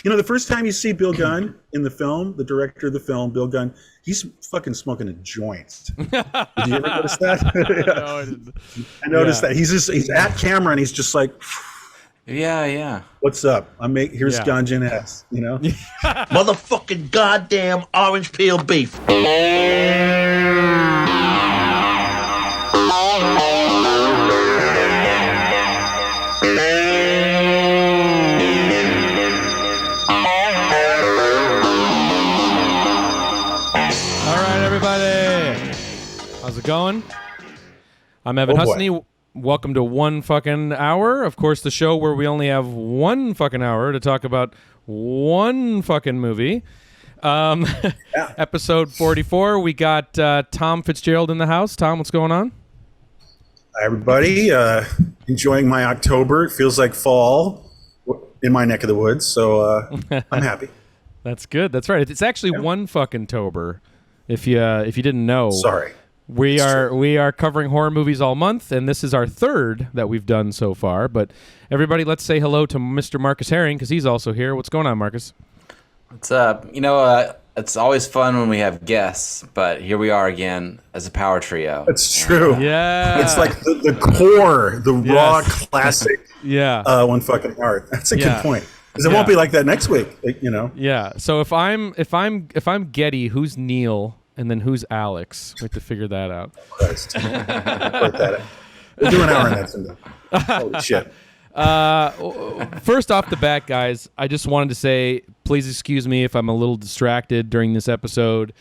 You know, the first time you see Bill Gunn in the film, the director of the film, Bill Gunn, he's fucking smoking a joint. Did you ever notice that? Yeah. No, I didn't. I noticed that. He's at camera and he's just like, Yeah. what's up? Here's Ganja and Hess, you know? Motherfucking goddamn orange peel beef. How's it going? I'm Evan Husney. Welcome to One Fucking Hour. Of course, the show where we only have one fucking hour to talk about one fucking movie. Episode 44. We got Tom Fitzgerald in the house. Tom, what's going on? Hi, everybody. Enjoying my October. It feels like fall in my neck of the woods, so I'm happy. That's good. That's right. It's actually One Fucking Tober. If you didn't know. Sorry. We are covering horror movies all month, and this is our third that we've done so far. But everybody, let's say hello to Mr. Marcus Herring, because he's also here. What's going on, Marcus? What's up? You know, it's always fun when we have guests, but here we are again as a power trio. That's true. Yeah. It's like the core, the raw classic. One Fucking Heart. That's a good point. Because it won't be like that next week, you know. Yeah. So if I'm Getty, who's Neil? And then who's Alex? We have to figure that out. Christ. We'll do an hour on that someday. Holy shit. First off the bat, guys, I just wanted to say, please excuse me if I'm a little distracted during this episode.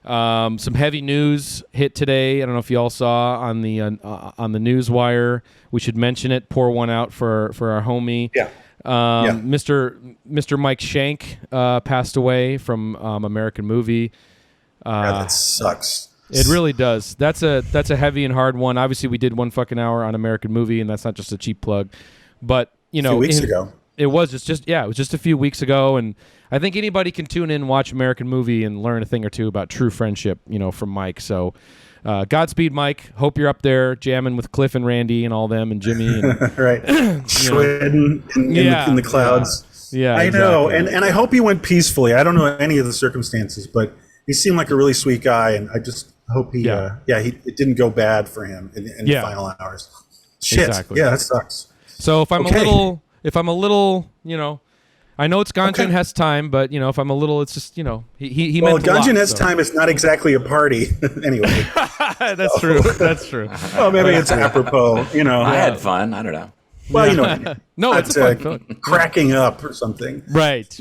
Some heavy news hit today. I don't know if you all saw on the news wire. We should mention it. Pour one out for our homie. Yeah. Mr. Mike Shank passed away from American Movie. That sucks. It really does. That's a heavy and hard one. Obviously, we did One Fucking Hour on American Movie, and that's not just a cheap plug. But you know, a few weeks ago. It was just it was just a few weeks ago, and I think anybody can tune in, watch American Movie, and learn a thing or two about true friendship, you know, from Mike. So, Godspeed, Mike. Hope you're up there jamming with Cliff and Randy and all them and Jimmy. And, right. Shredding in the clouds. Yeah, I exactly. know, and I hope he went peacefully. I don't know any of the circumstances, but he seemed like a really sweet guy, and I just hope it didn't go bad for him in the final hours. Shit. Exactly. Yeah, that sucks. So if I'm a little, you know, I know it's Ganja and Hess time, but you know, if I'm a little, it's just, you know, he meant a lot. Ganja and Hess time is not exactly a party anyway. That's true. That's true. Well, maybe it's apropos, you know. I had fun. I don't know. Well, you know, no, it's a fun film. Cracking up or something. Right.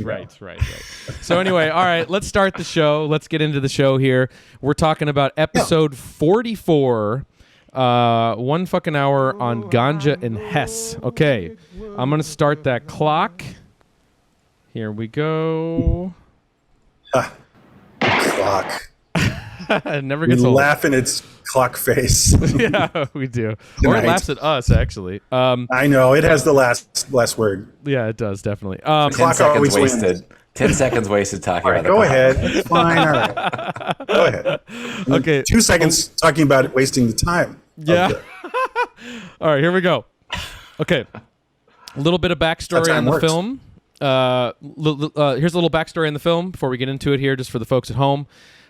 So anyway, all right, let's start the show. Let's get into the show here. We're talking about episode 44, One Fucking Hour on Ganja and Hess. Okay, I'm going to start that clock. Here we go. Clock. It never gets we old. Laugh in its clock face. Yeah, we do. Or it laughs at us, actually. I know. It has the last word. Yeah, it does, definitely. 10 seconds wasted. Wins. 10 seconds wasted talking about go ahead. It's fine. All right. Go ahead. Okay. 2 seconds talking about it, wasting the time. Yeah. All right, here we go. Okay. A little bit of backstory on the film. Here's a little backstory on the film before we get into it here, just for the folks at home.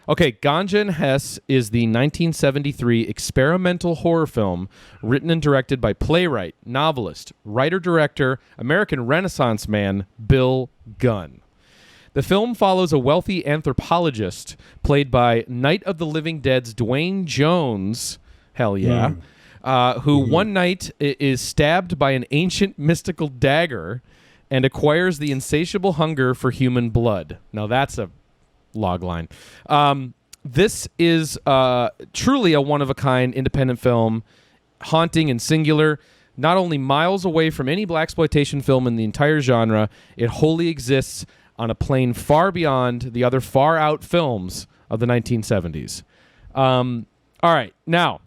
Okay, Ganja and Hess is the 1973 experimental horror film written and directed by playwright, novelist, writer-director, American Renaissance man Bill Gunn. The film follows a wealthy anthropologist played by Night of the Living Dead's Duane Jones, who one night is stabbed by an ancient mystical dagger and acquires the insatiable hunger for human blood. Now that's a log line. This is truly a one-of-a-kind independent film, haunting and singular, not only miles away from any blaxploitation film in the entire genre, it wholly exists on a plane far beyond the other far-out films of the 1970s. All right, now,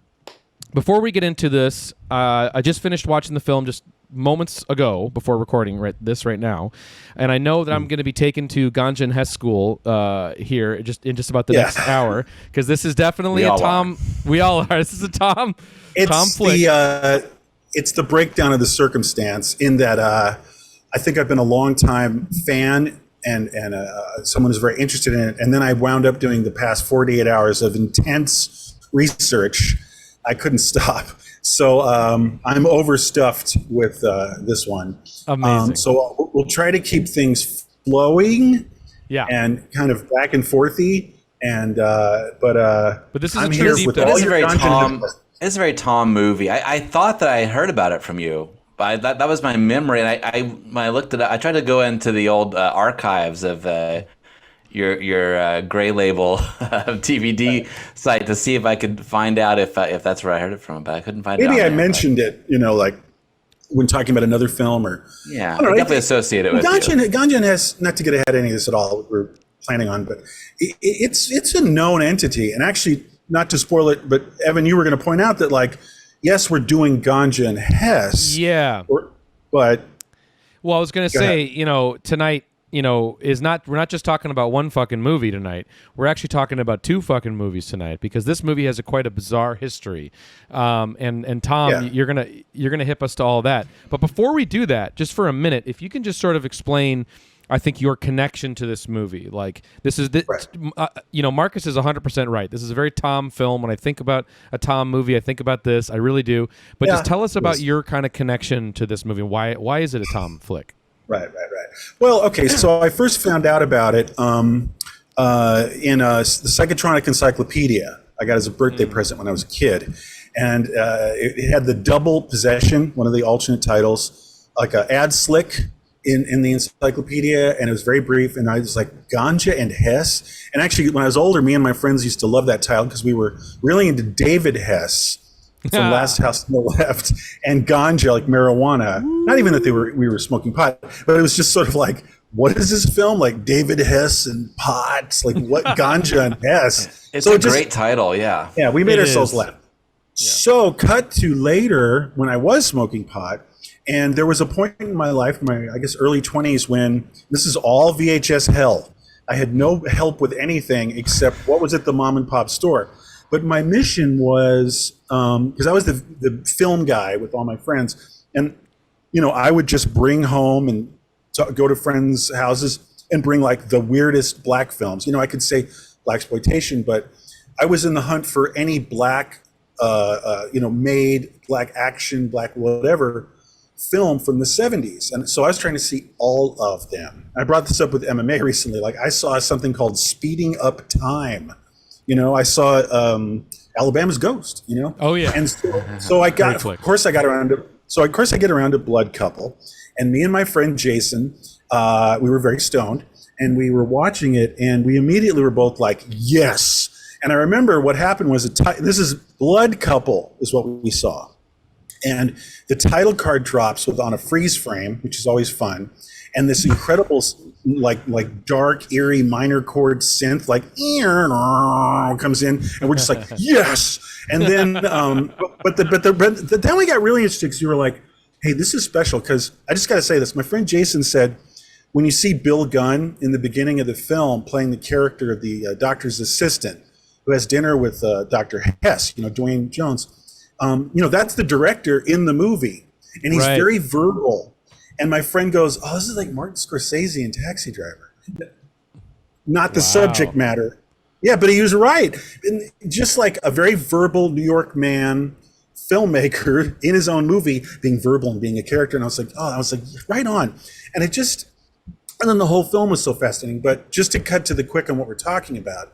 before we get into this, I just finished watching the film just moments ago before recording this right now, and I know that I'm going to be taken to Ganja and Hess school here in just about the next hour, because this is definitely a Tom. We all are. This is a Tom. Tom flick. It's the breakdown of the circumstance in that I think I've been a long time fan someone was very interested in it. And then I wound up doing the past 48 hours of intense research. I couldn't stop. So I'm overstuffed with this one. Amazing. So we'll try to keep things flowing, and kind of back and forthy. And but this is I'm a here deep with dive. all It's a your very content. Tom. It's a very Tom movie. I thought that I heard about it from you, but that was my memory. And I when I looked it up, I tried to go into the old archives of your Gray Label DVD site to see if I could find out if that's where I heard it from, but I couldn't find it. Maybe I there, mentioned it, like when talking about another film, or Yeah, I don't know, definitely associate it with Ganja and Hess. Not to get ahead of any of this at all, we're planning on, but it's a known entity. And actually, not to spoil it, but Evan, you were going to point out that, like, yes, we're doing Ganja and Hess. Yeah. But well, I was going to say, tonight, we're not just talking about one fucking movie tonight. We're actually talking about two fucking movies tonight, because this movie has quite a bizarre history. And Tom, you're gonna hip us to all that. But before we do that, just for a minute, if you can just sort of explain, I think, your connection to this movie. Like, this is Marcus is 100% right. This is a very Tom film. When I think about a Tom movie, I think about this. I really do. But just tell us about your kind of connection to this movie. Why is it a Tom flick? Right. Well, okay, so I first found out about it in the Psychotropic Encyclopedia. I got as a birthday present when I was a kid. And it had the double possession, one of the alternate titles, like an ad slick in the encyclopedia, and it was very brief, and I was like, Ganja and Hess? And actually, when I was older, me and my friends used to love that title because we were really into David Hess from Last House on the Left, and ganja, like marijuana. Not even that we were smoking pot, but it was just sort of like, what is this film? Like David Hess and pots? Like what? Ganja and Hess? It's a great title, yeah. Yeah, we made ourselves laugh. Yeah. So cut to later when I was smoking pot, and there was a point in my life, I guess early 20s, when this is all VHS hell. I had no help with anything except what was at the mom and pop store. But my mission was, because I was the film guy with all my friends, and I would just bring home and go to friends' houses and bring like the weirdest black films. I could say blaxploitation, but I was in the hunt for any black, made black action, black whatever film from the 70s. And so I was trying to see all of them. I brought this up with MMA recently. Like, I saw something called Speeding Up Time. I saw Alabama's Ghost, Oh yeah. And so I got, of course I get around to Blood Couple, and me and my friend Jason, we were very stoned, and we were watching it, and we immediately were both like, yes. And I remember what happened was, this is Blood Couple is what we saw. And the title card drops on a freeze frame, which is always fun. And this incredible, like dark, eerie minor chord synth, like comes in, and we're just like, yes. And then, but then we got really interested, because you were like, hey, this is special, because I just got to say this. My friend Jason said, when you see Bill Gunn in the beginning of the film playing the character of the doctor's assistant who has dinner with Dr. Hess, Duane Jones, that's the director in the movie, and he's very verbal. And my friend goes, oh, this is like Martin Scorsese in Taxi Driver. Not the subject matter. Yeah, but he was right. And just like a very verbal New York man, filmmaker in his own movie, being verbal and being a character. And I was like, right on. And and then the whole film was so fascinating. But just to cut to the quick on what we're talking about,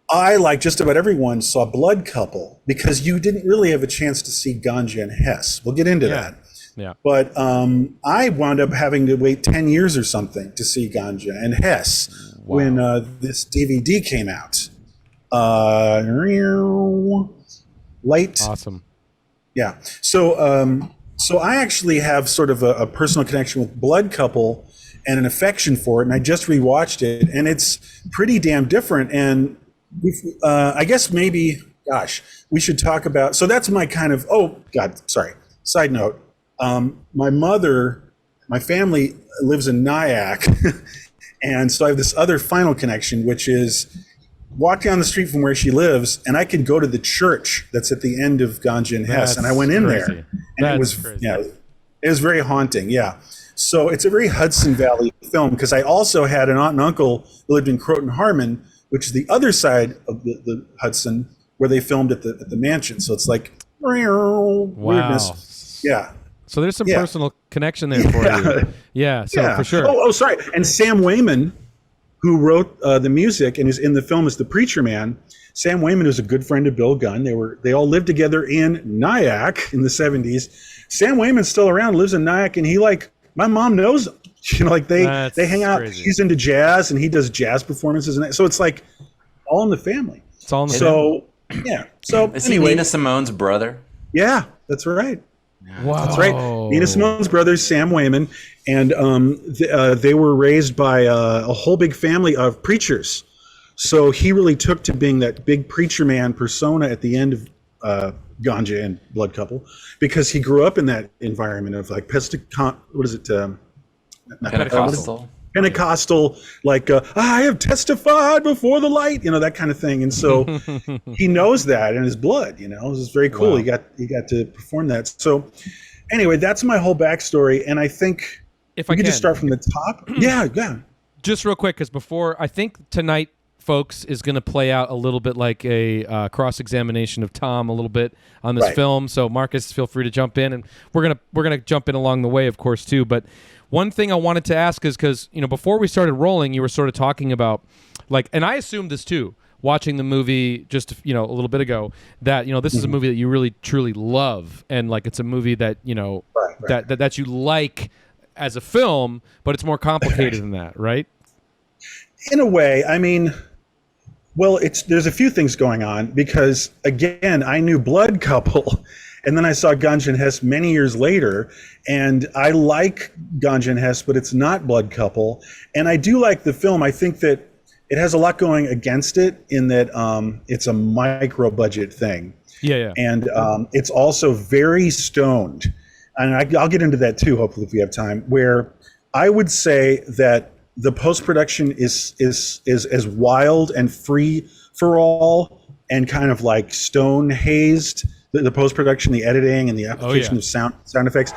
I, like just about everyone, saw Blood Couple because you didn't really have a chance to see Ganja and Hess. We'll get into that. Yeah. But I wound up having to wait 10 years or something to see Ganja and Hess when this DVD came out. Late. Awesome. Yeah. So I actually have sort of a personal connection with Blood Couple and an affection for it. And I just rewatched it, and it's pretty damn different. And I guess maybe, we should talk about, so that's my kind of, side note. My family lives in Nyack, and so I have this other final connection, which is walk down the street from where she lives, and I can go to the church that's at the end of Ganja and Hess, and I went in there, and it was very haunting. Yeah. So it's a very Hudson Valley film, because I also had an aunt and uncle who lived in Croton Harmon, which is the other side of the Hudson, where they filmed at the mansion. So it's like weirdness. Yeah. So there's some personal connection there for you. Yeah. So for sure. Oh, sorry. And Sam Wayman, who wrote the music and is in the film as the preacher man. Sam Wayman is a good friend of Bill Gunn. They all lived together in Nyack in the 70s. Sam Wayman's still around, lives in Nyack, and he my mom knows him. They hang out. Crazy. He's into jazz, and he does jazz performances, and so it's like all in the family. It's all in the family. Yeah. So is anyway, he Nina Simone's brother? Yeah, that's right. Wow. That's right. Nina Simone's brother, Sam Wayman, and they were raised by a whole big family of preachers. So he really took to being that big preacher man persona at the end of Ganja and Blood Couple, because he grew up in that environment of like Pentecostal, like I have testified before the light, that kind of thing. And so he knows that in his blood. It was very cool. Wow. He got to perform that. So anyway, that's my whole backstory, and I think if we could just start from the top. Yeah. Just real quick, because before, I think tonight, folks, is going to play out a little bit like a cross-examination of Tom a little bit on this film. So Marcus, feel free to jump in, and we're gonna jump in along the way, of course, too. But one thing I wanted to ask is because before we started rolling, you were sort of talking about and I assumed this too, watching the movie just a little bit ago, that this is a movie that you really truly love, and it's a movie that that you like as a film, but it's more complicated than that, right? In a way, I mean. Well, there's a few things going on, because again, I knew Blood Couple, and then I saw Ganja and Hess many years later, and I like Ganja and Hess, but it's not Blood Couple, and I do like the film. I think that it has a lot going against it in that it's a micro budget thing. Yeah. And it's also very stoned, and I'll get into that too, hopefully, if we have time. Where I would say that the post-production is as wild and free for all and kind of like stone hazed, the post-production, the editing, and the application of sound effects.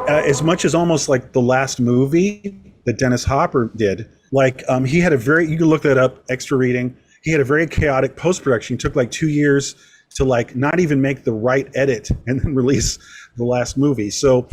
As much as almost like the last movie that Dennis Hopper did, he had you can look that up, extra reading. He had a very chaotic post-production. It took 2 years to not even make the right edit and then release the last movie. So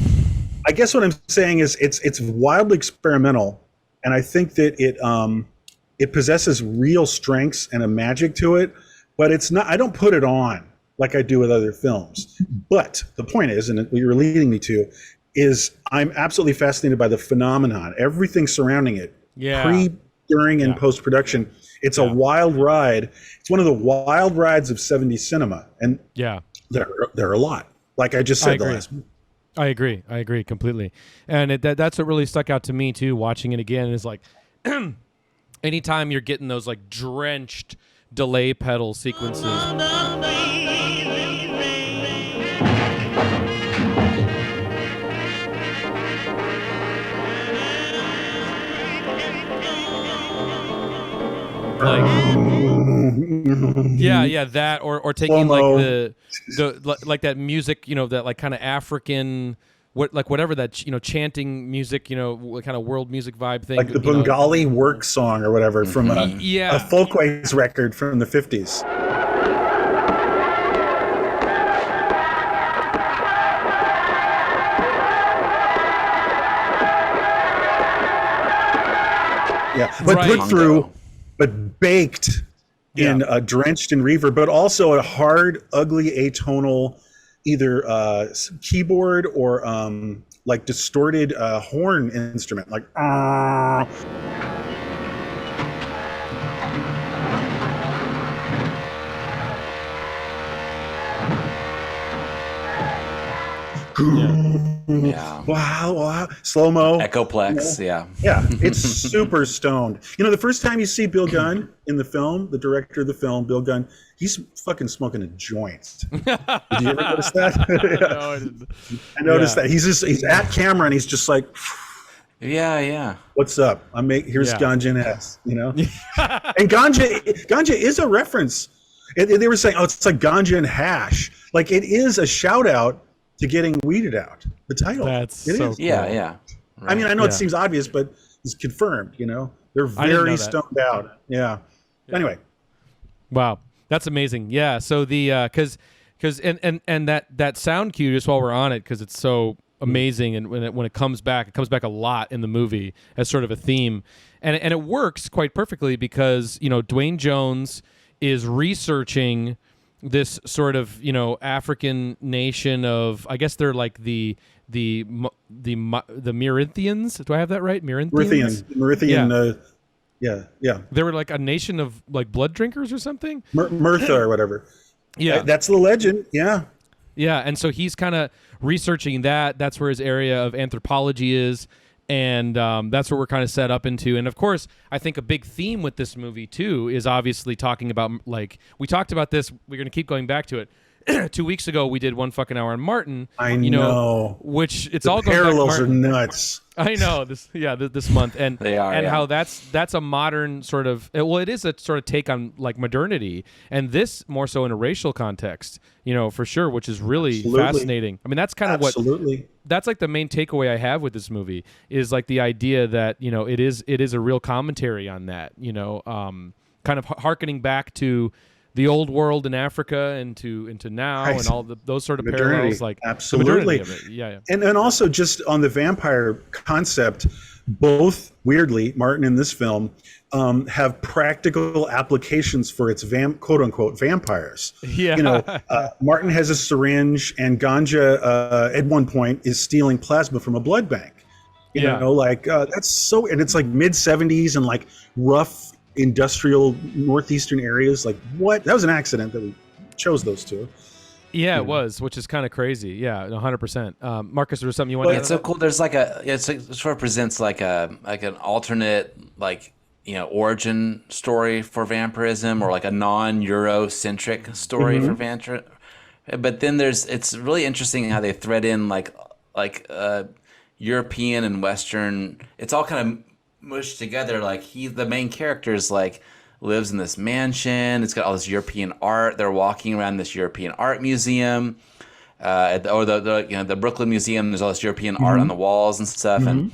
I guess what I'm saying is it's wildly experimental, and I think that it possesses real strengths and a magic to it, but it's not. I don't put it on like I do with other films. But the point is, and what you're leading me to, is I'm absolutely fascinated by the phenomenon, everything surrounding it, pre, during, and post-production. It's a wild ride. It's one of the wild rides of 70s cinema, and there are a lot. Like I just said, the last movie. I agree completely, and that's what really stuck out to me too. Watching it again is anytime you're getting those drenched delay pedal sequences. That or taking the that music, that kind of African, whatever that chanting music, kind of world music vibe thing, the Bengali work song or whatever from a Folkways record from the 50s. Yeah, but put through, but baked in drenched in reverb, but also a hard, ugly atonal, either keyboard or distorted horn instrument, Wow. Slow-mo. Echoplex, Yeah, it's super stoned. The first time you see Bill Gunn in the film, the director of the film, Bill Gunn, he's fucking smoking a joint. Did you ever notice that? No, I didn't. I noticed that. He's at camera and he's just like... Yeah. What's up? Here's Yeah. Ganja and Hess, And Ganja is a reference. They were saying, oh, it's like Ganja and Hash. Like, it is a shout out to getting weeded out. The title. That's it so is. cool. Yeah. Right. I mean, I know Yeah. it seems obvious, but it's confirmed. They're I didn't know very that. stoned out. Yeah. Anyway, Wow, that's amazing. Yeah. So the because and that sound cue, just while we're on it, because it's so amazing, and when it comes back a lot in the movie as sort of a theme, and it works quite perfectly because Duane Jones is researching this sort of African nation of, I guess they're like the Merinthians. Do I have that right? Merithian. Yeah. They were like a nation of like blood drinkers or something. Mirtha or whatever. Yeah. That's the legend. Yeah. Yeah, and so he's kind of researching that. That's where his area of anthropology is, and that's what we're kind of set up into. And of course, I think a big theme with this movie too is obviously talking about, like, we talked about this. We're going to keep going back to it. 2 weeks ago, we did 1 fucking hour on Martin. I know. Which it's The all going back to parallels are Martin. nuts. I know this month, and They are, and yeah. how that's a modern sort of, well, it is a sort of take on like modernity, and this more so in a racial context, for sure, which is really Absolutely. fascinating. I mean, that's kind of what Absolutely. that's like the main takeaway I have with this movie is like the idea that it is a real commentary on that, kind of hearkening back to the old world in Africa and into now Right. and all those sort of Modernity. parallels, like Absolutely. the modernity of it. Yeah. And also just on the vampire concept, both weirdly, Martin in this film, have practical applications for its quote unquote vampires. Yeah. Martin has a syringe, and Ganja at one point is stealing plasma from a blood bank. That's so, and it's like mid 70s and like rough industrial northeastern areas. Like, what? That was an accident that we chose those two. Yeah, it was, which is kind of crazy. Yeah, 100%. Marcus, there was something you wanted to add? It's so cool. There's it sort of presents like an alternate origin story for vampirism, or like a non-Eurocentric story for vampire. But then it's really interesting how they thread in like European and Western. It's all kind of mushed together. Like the main character is like lives in this mansion. It's got all this European art. They're walking around this European art museum, or the Brooklyn Museum. There's all this European art on the walls and stuff, and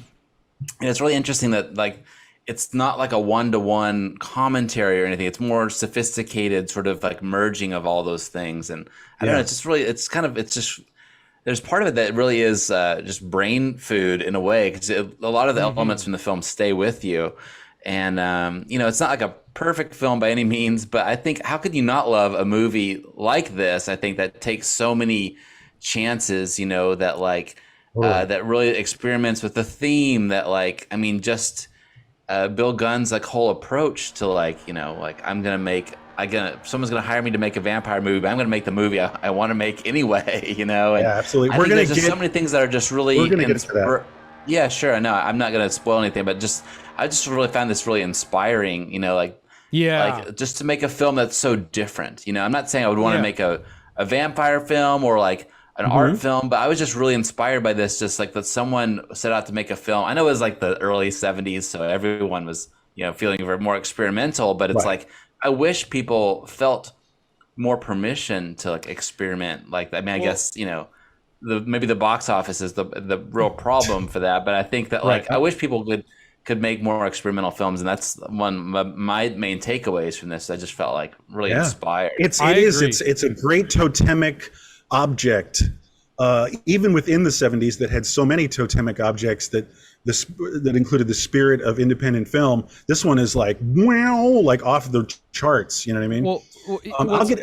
it's really interesting that like it's not like a one-to-one commentary or anything. It's more sophisticated, sort of like merging of all those things. And I don't know. It's just really. There's part of it that really is just brain food in a way, because a lot of the elements from the film stay with you. And, it's not like a perfect film by any means, but I think how could you not love a movie like this? I think that takes so many chances, that that really experiments with the theme that Bill Gunn's like whole approach to someone's gonna hire me to make a vampire movie. I'm gonna make the movie I want to make anyway. And Yeah, absolutely. there's just so many things that are just really. We're gonna get to that. Yeah, sure. No, I'm not gonna spoil anything, but I just really found this really inspiring. Just to make a film that's so different. I'm not saying I would want to make a vampire film or like an art film, but I was just really inspired by this. Just like that someone set out to make a film. I know it was like the early 70s, so everyone was feeling very more experimental, but it's like, I wish people felt more permission to like experiment like that. I mean, I guess, maybe the box office is the real problem for that, but I think that I wish people could make more experimental films, and that's one of my main takeaways from this. I just felt like really inspired. It's a great totemic object, even within the 70s, that had so many totemic objects that included the spirit of independent film. This one is like, wow, like off the charts. You know what I mean? I'll get.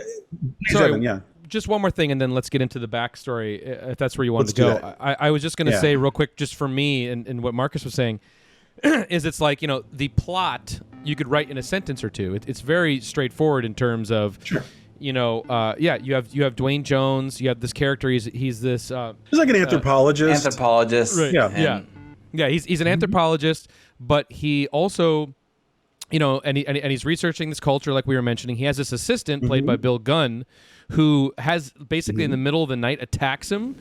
Evan, just one more thing, and then let's get into the backstory, if that's where you wanted to go. I was just going to say real quick, just for me, and what Marcus was saying, is it's like, the plot you could write in a sentence or two. It's very straightforward in terms of, you have Duane Jones, you have this character, he's this... he's like an anthropologist. Right. Yeah, he's an anthropologist, but he also, and he's researching this culture like we were mentioning. He has this assistant played by Bill Gunn, who has basically in the middle of the night attacks him.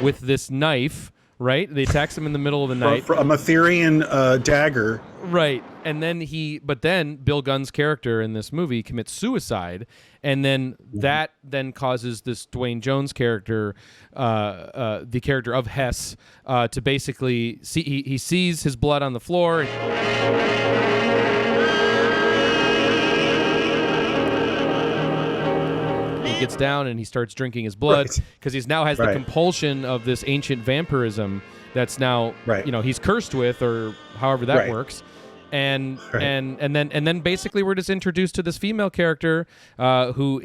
with this knife. Right? They attacks him in the middle of the night. A Matherian dagger. Right. And then but then Bill Gunn's character in this movie commits suicide, and then that then causes this Duane Jones character, the character of Hess, to basically he sees his blood on the floor. He gets down and he starts drinking his blood because he now has the compulsion of this ancient vampirism that's now he's cursed with, or however that works. And then basically we're just introduced to this female character who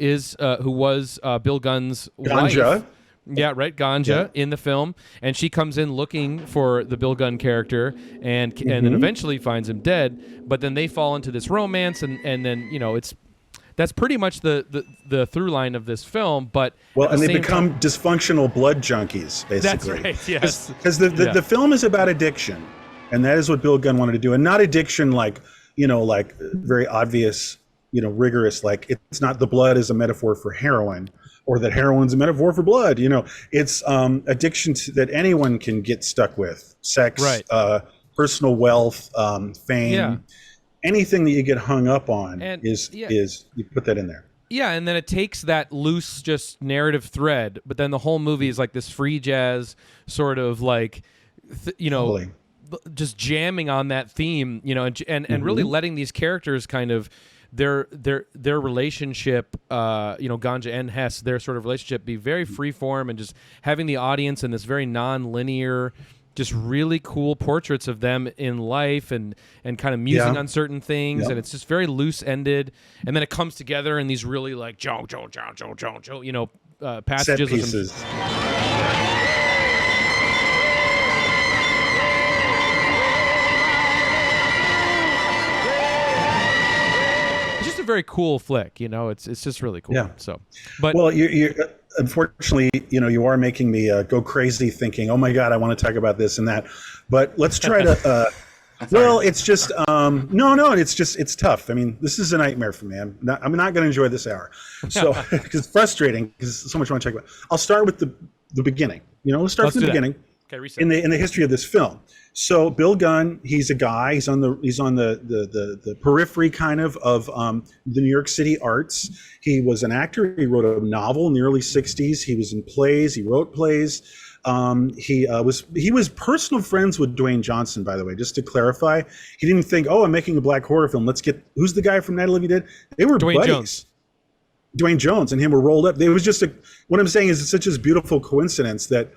was Bill Gunn's Ganja. wife. Yeah, right, Ganja in the film, and she comes in looking for the Bill Gunn character, and then eventually finds him dead. But then they fall into this romance, and then that's pretty much the through line of this film. But and they become dysfunctional blood junkies, basically. That's right. Yes, because the film is about addiction, and that is what Bill Gunn wanted to do, and not addiction like very obvious, rigorous. Like it's not the blood is a metaphor for heroin, or that heroin's a metaphor for blood. It's addiction that anyone can get stuck with: sex, personal wealth, fame. Yeah. Anything that you get hung up on is you put that in there. Yeah, and then it takes that loose, just narrative thread, but then the whole movie is like this free jazz sort of like, Totally. just jamming on that theme, and really letting these characters kind of their relationship, Ganja and Hess, their sort of relationship be very free form, and just having the audience in this very non-linear, just really cool portraits of them in life, and kind of musing on certain things, and it's just very loose ended, and then it comes together in these really like passages. Set pieces. It's just a very cool flick, it's just really cool. Yeah. So, but you unfortunately, you are making me go crazy thinking, oh my God, I want to talk about this and that. But let's try to, well, it's just, it's tough. I mean, this is a nightmare for me. I'm not going to enjoy this hour. So, because it's frustrating, because so much I want to talk about. I'll start with the beginning. Let's start from the beginning. Okay, reset. In the history of this film. So Bill Gunn, he's a guy. He's on the periphery kind of the New York City arts. He was an actor. He wrote a novel in the early '60s. He was in plays. He wrote plays. He was personal friends with Duane Johnson, by the way. Just to clarify, he didn't think, oh, I'm making a black horror film. Let's get who's the guy from Night of the Living Dead? They were Duane buddies. Jones. Duane Jones and him were rolled up. It was just what I'm saying is it's such a beautiful coincidence that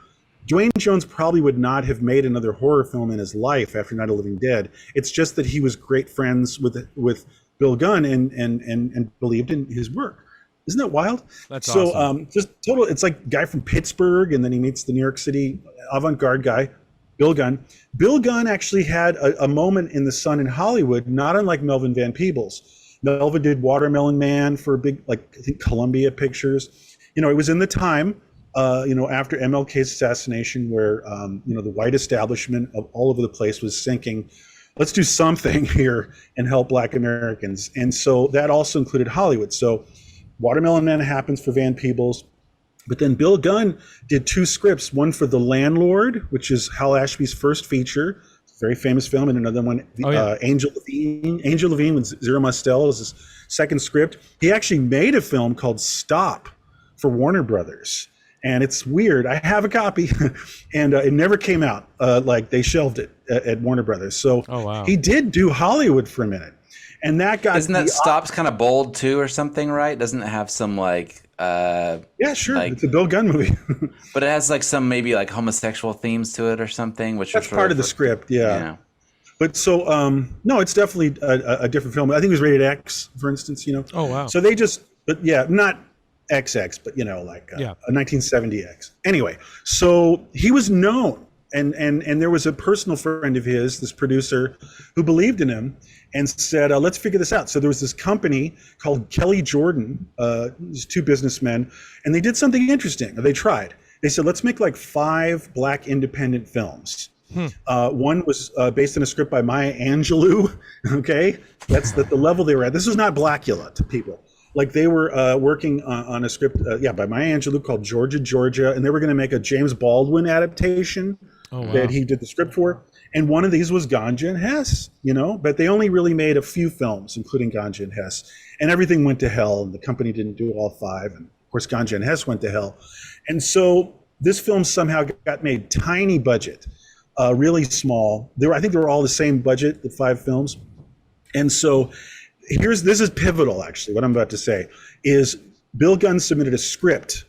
Duane Jones probably would not have made another horror film in his life after Night of the Living Dead. It's just that he was great friends with Bill Gunn and believed in his work. Isn't that wild? That's awesome. Just total. It's like guy from Pittsburgh, and then he meets the New York City avant-garde guy, Bill Gunn. Bill Gunn actually had a moment in the sun in Hollywood, not unlike Melvin Van Peebles. Melvin did Watermelon Man for a big, I think Columbia Pictures. It was in the time. After MLK's assassination, where the white establishment of all over the place was thinking, let's do something here and help Black Americans, and so that also included Hollywood. So, Watermelon Man happens for Van Peebles, but then Bill Gunn did two scripts: one for The Landlord, which is Hal Ashby's first feature, very famous film, and another one, Angel Levine. Angel Levine with Zero Mostel was his second script. He actually made a film called Stop for Warner Brothers. And it's weird. I have a copy, and it never came out. They shelved it at Warner Brothers. So he did do Hollywood for a minute, and that got. Isn't that Stop's kind of bold too, or something? Right? Doesn't it have some like? Yeah, sure. It's a Bill Gunn movie, but it has like some maybe like homosexual themes to it or something, which that's part of the script. Yeah. But so no, it's definitely a different film. I think it was rated X, for instance. Oh wow. So they just, but yeah, not XX, but a 1970X. Anyway, so he was known, and there was a personal friend of his, this producer, who believed in him and said, let's figure this out. So there was this company called Kelly Jordan, these two businessmen, and they did something interesting. They tried. They said, let's make like 5 Black independent films. One was based on a script by Maya Angelou. Okay, that's the level they were at. This was not Blackula to people. Like they were working on a script, by Maya Angelou called Georgia, Georgia, and they were going to make a James Baldwin adaptation that he did the script for. And one of these was Ganja and Hess, but they only really made a few films, including Ganja and Hess. And everything went to hell, and the company didn't do all 5. And of course, Ganja and Hess went to hell. And so this film somehow got made tiny budget, really small. I think they were all the same budget, the 5 films. And so this is pivotal, actually. What I'm about to say is Bill Gunn submitted a script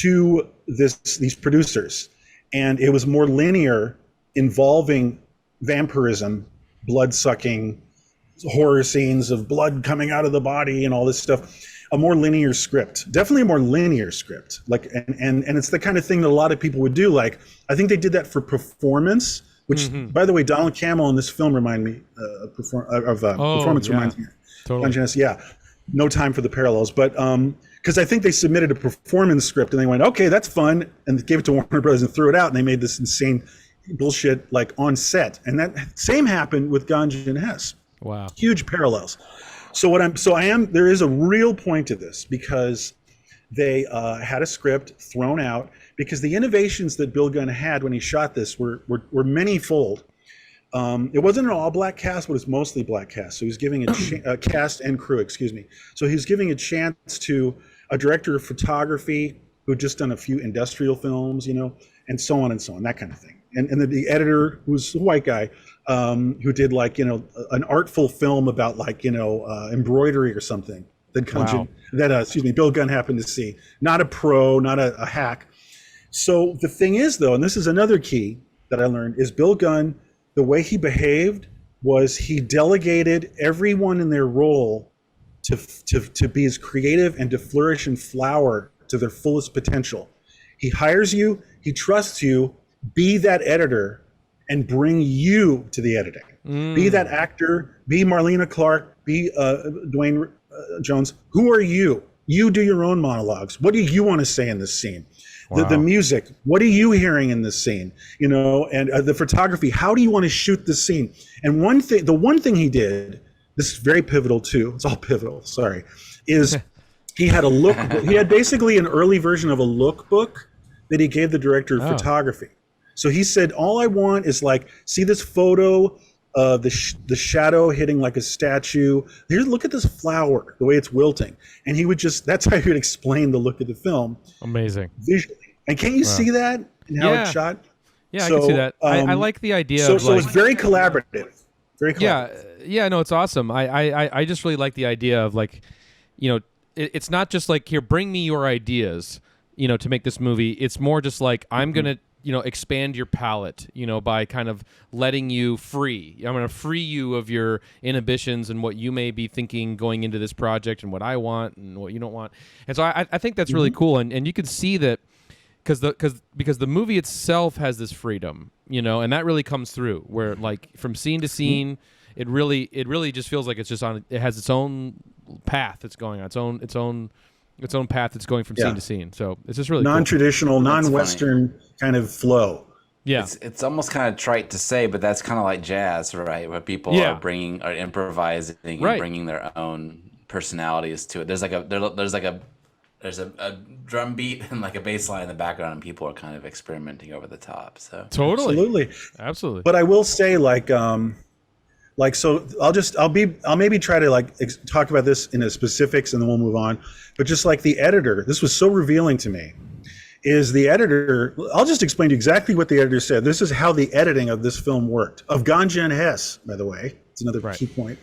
to these producers, and it was more linear, involving vampirism, blood sucking, horror scenes of blood coming out of the body and all this stuff. A more linear script, definitely a more linear script. Like, and it's the kind of thing that a lot of people would do. Like, I think they did that for performance. Which, by the way, Donald Campbell in this film reminded me performance reminds me. Totally. Yeah, no time for the parallels, but because I think they submitted a performance script and they went, okay, that's fun, and gave it to Warner Brothers and threw it out, and they made this insane bullshit like on set, and that same happened with Ganja and Hess. Wow, huge parallels. There is a real point to this because they had a script thrown out. Because the innovations that Bill Gunn had when he shot this were many-fold. It wasn't an all-black cast, but it was mostly black cast. So he was giving a cast and crew, excuse me. So he was giving a chance to a director of photography who had just done a few industrial films, and so on, that kind of thing. And the editor, who's a white guy, who did an artful film about embroidery or something that Bill Gunn happened to see. Not a pro, not a hack. So the thing is, though, and this is another key that I learned, is Bill Gunn, the way he behaved was he delegated everyone in their role to be as creative and to flourish and flower to their fullest potential. He hires you, he trusts you, be that editor and bring you to the editing. Be that actor, be Marlena Clark, be Duane Jones. Who are you? You do your own monologues. What do you want to say in this scene? Wow. The music, what are you hearing in this scene? And the photography, how do you want to shoot this scene? And the one thing he did, this is very pivotal too, it's all pivotal, sorry, is he had a lookbook. He had basically an early version of a lookbook that he gave the director of photography. So he said, all I want is see this photo of the shadow hitting like a statue. Here, look at this flower, the way it's wilting. And he would that's how he would explain the look of the film. Amazing. Visually. And can't you see that in how it's shot? Yeah, I can see that. I like the idea of so it's very collaborative. Very collaborative. Yeah, no, it's awesome. I just really like the idea of it's not just here, bring me your ideas, to make this movie. It's more just I'm going to expand your palette, by kind of letting you free. I'm going to free you of your inhibitions and what you may be thinking going into this project and what I want and what you don't want. And so I think that's really cool. And you can see that because the movie itself has this freedom, and that really comes through where from scene to scene, it really just feels like it's just it has its own path that's going on, its own path that's going from scene to scene. So it's just really non-traditional, cool. non-Western kind of flow. Yeah, it's almost kind of trite to say, but that's kind of like jazz, right? Where people are improvising and bringing their own personalities to it. There's a drum beat and like a bass line in the background, and people are kind of experimenting over the top. So totally, absolutely. But I will say, so I'll maybe try to talk about this in the specifics, and then we'll move on. But just the editor, this was so revealing to me. Is the editor? I'll just explain to you exactly what the editor said. This is how the editing of this film worked. Of Ganja and Hess, by the way, it's another key point.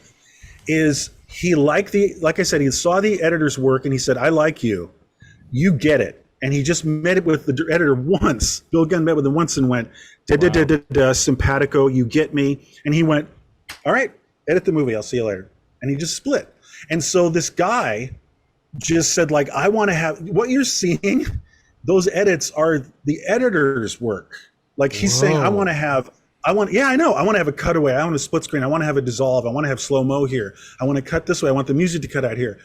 Is he like I said, he saw the editor's work and he said, "I like you, you get it." And he just met it with the editor once. Bill Gunn met with him once and went, "Simpatico, you get me." And he went, "All right, edit the movie. I'll see you later." And he just split. And so this guy just said, "I want to have what you're seeing." Those edits are the editor's work. He's saying, I want to have a cutaway. I want a split screen. I want to have a dissolve. I want to have slow-mo here. I want to cut this way. I want the music to cut out here.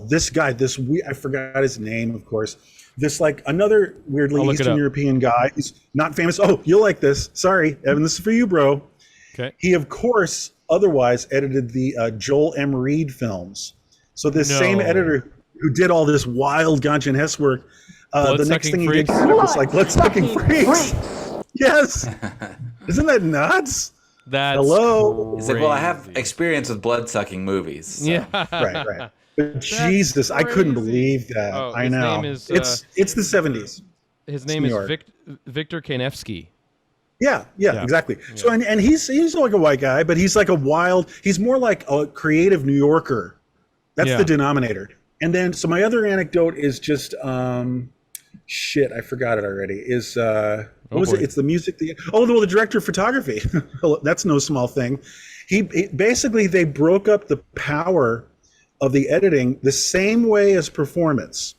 This guy, I forgot his name, of course. Another weirdly Eastern European guy. He's not famous. Oh, you'll like this. Sorry, Evan, this is for you, bro. Okay. He, of course, otherwise edited the Joel M. Reed films. So this same editor who did all this wild Ganja and Hess work, the next thing he did was like blood-sucking freaks. Yes. Isn't that nuts? That's Hello. He's like, well, I have experience with blood-sucking movies. So. Yeah. Right. But Jesus, I couldn't believe that. I know. Name is, it's the 70s. His name is Victor Kanefsky. Yeah, exactly. So and he's like a white guy, but he's like he's more like a creative New Yorker. That's the denominator. And then so my other anecdote is just shit, I forgot it already. Is what was it? It's the music. The director of photography. That's no small thing. He basically they broke up the power of the editing the same way as performance,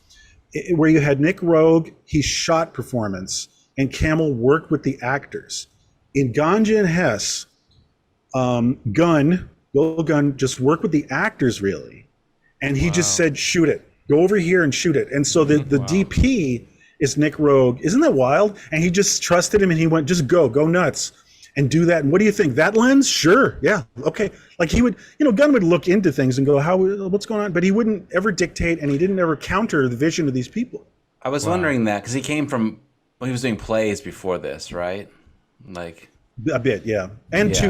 where you had Nick Rogue, he shot performance, and Camel worked with the actors. In Ganja and Hess, Bill Gunn just worked with the actors really, and he just said, shoot it, go over here and shoot it. And so the DP is Nick Rogue. Isn't that wild? And he just trusted him and he went, just go nuts and do that. And what do you think? That lens? Sure. Yeah. Okay. Like he would, Gunn would look into things and go, what's going on? But he wouldn't ever dictate and he didn't ever counter the vision of these people. I was wondering that because he came from, he was doing plays before this, right? Like a bit. Yeah. And he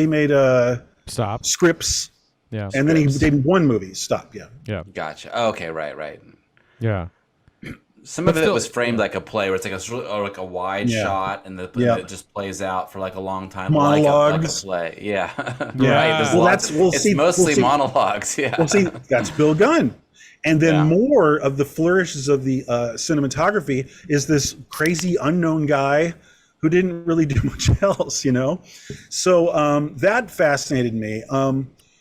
made scripts. Yeah. And then he did one movie. Stop. Yeah. Yeah. Gotcha. Okay. Right. Yeah. Some of it was framed like a play, where it's like a wide shot, and it just plays out for like a long time, monologues, like a play. Yeah, right. It's mostly monologues. Yeah, we'll see. That's Bill Gunn, and then more of the flourishes of the cinematography is this crazy unknown guy who didn't really do much else, So that fascinated me.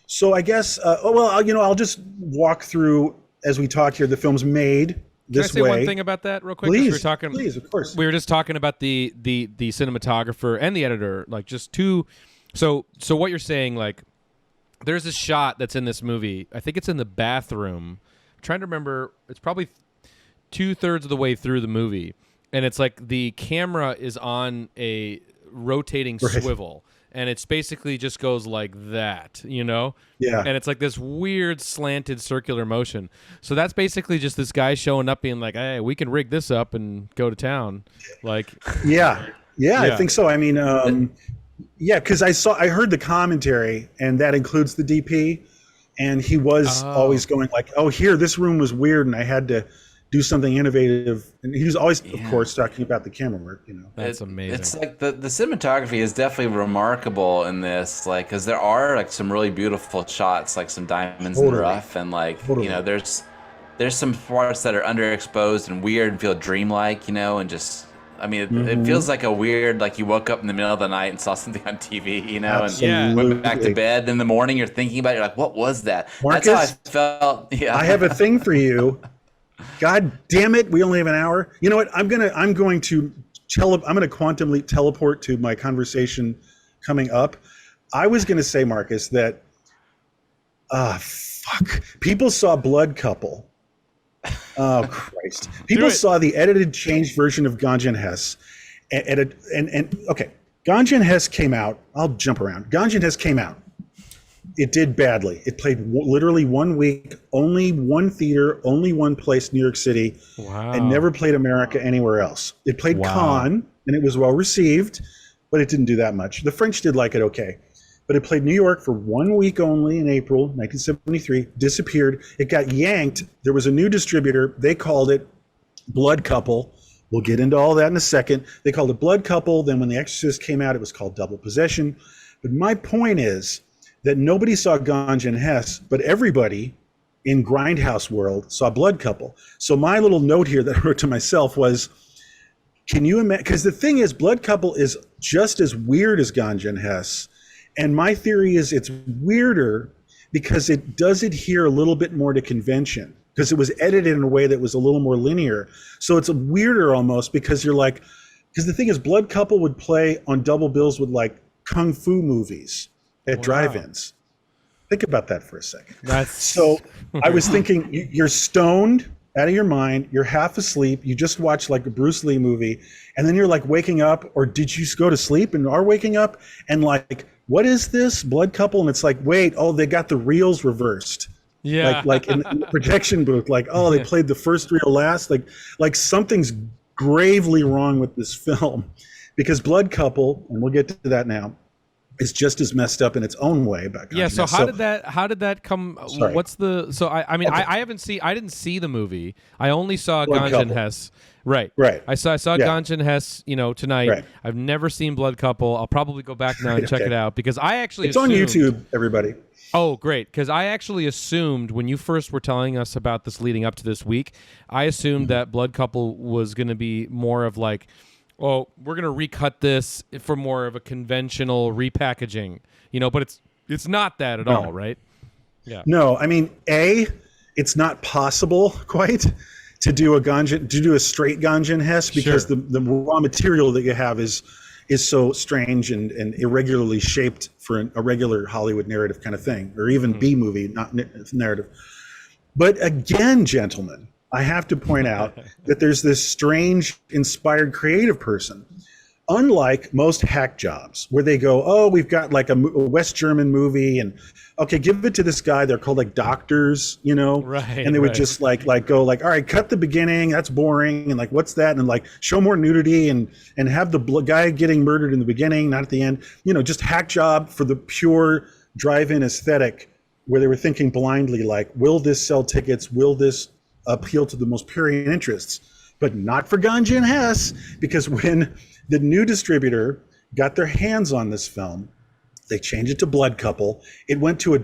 So I guess, I'll just walk through as we talk here. The film's made. Can I say one thing about that real quick? Please, of course. We were just talking about the cinematographer and the editor, like just two. So what you're saying, like, there's this shot that's in this movie. I think it's in the bathroom. I'm trying to remember. It's probably 2/3 of the way through the movie, and it's like the camera is on a rotating swivel. And it's basically just goes like that, Yeah. And it's like this weird slanted circular motion. So that's basically just this guy showing up being like, hey, we can rig this up and go to town. Like, yeah, I think so. I mean, because I heard the commentary and that includes the DP. And he was always going like, this room was weird. And I had to do something innovative, and he was always, of course, talking about the camera work. That's amazing. It's like the cinematography is definitely remarkable in this, like, because there are like some really beautiful shots, like some diamonds in the rough, and like there's some parts that are underexposed and weird and feel dreamlike, and just. I mean, it feels like a weird, like you woke up in the middle of the night and saw something on TV, and went back to bed. In the morning, you're thinking about it, you're like, what was that? Marcus, that's how I felt. Yeah. I have a thing for you. God damn it! We only have an hour. You know what? I'm gonna quantum leap teleport to my conversation coming up. I was gonna say, Marcus, that people saw Blood Couple. Oh Christ! People saw the edited, changed version of Ganja and Hess, and okay, Ganja and Hess came out. I'll jump around. Ganja and Hess came out. It did badly. It played literally 1 week, only one theater, only one place, New York City, and never played America anywhere else. It played Cannes, and it was well received, but it didn't do that much. The French did like it okay, but it played New York for 1 week only in April 1973, disappeared. It got yanked. There was a new distributor. They called it Blood Couple. We'll get into all that in a second. They called it Blood Couple. Then when The Exorcist came out, it was called Double Possession. But my point is, that nobody saw Ganja and Hess, but everybody in Grindhouse world saw Blood Couple. So my little note here that I wrote to myself was, can you imagine? Because the thing is, Blood Couple is just as weird as Ganja and Hess. And my theory is it's weirder because it does adhere a little bit more to convention, because it was edited in a way that was a little more linear. So it's weirder almost because you're like, because the thing is, Blood Couple would play on double bills with like Kung Fu movies at drive-ins. Think about that for a second. So I was thinking, you're stoned out of your mind, you're half asleep, you just watched like a Bruce Lee movie, and then you're like waking up, or did you go to sleep and are waking up, and like, what is this, Blood Couple? And it's like, wait, they got the reels reversed. Yeah. like in the projection booth, like, oh, they played the first reel last. Like something's gravely wrong with this film, because Blood Couple, and we'll get to that now, is just as messed up in its own way. Yeah. So how did that come? Sorry. What's the? So I mean, I didn't see the movie. I only saw Blood Ganja and Couple. Hess. Right. Right. I saw Yeah. Ganja and Hess, tonight. Right. I've never seen Blood Couple. I'll probably go back now and check Okay. it out, because I actually It's on assumed- YouTube, everybody. Oh, great. Because I actually assumed when you first were telling us about this leading up to this week, I assumed that Blood Couple was going to be more of like, oh, we're going to recut this for more of a conventional repackaging, but it's not that at all, right? Yeah. No, I mean, it's not possible quite to do a straight Ganja and Hess, because Sure. the raw material that you have is so strange and irregularly shaped for a regular Hollywood narrative kind of thing, or even B movie, not narrative. But again, gentlemen, I have to point out that there's this strange, inspired, creative person. Unlike most hack jobs, where they go, oh, we've got like a West German movie, and okay, give it to this guy. They're called like doctors, Right, and they would right. just like go like, all right, cut the beginning. That's boring, and like, what's that? And like, show more nudity and have the guy getting murdered in the beginning, not at the end. Just hack job for the pure drive-in aesthetic, where they were thinking blindly, like, will this sell tickets? Will this appeal to the most purient interests? But not for Ganja and Hess, because when the new distributor got their hands on this film, they changed it to Blood Couple. It went to a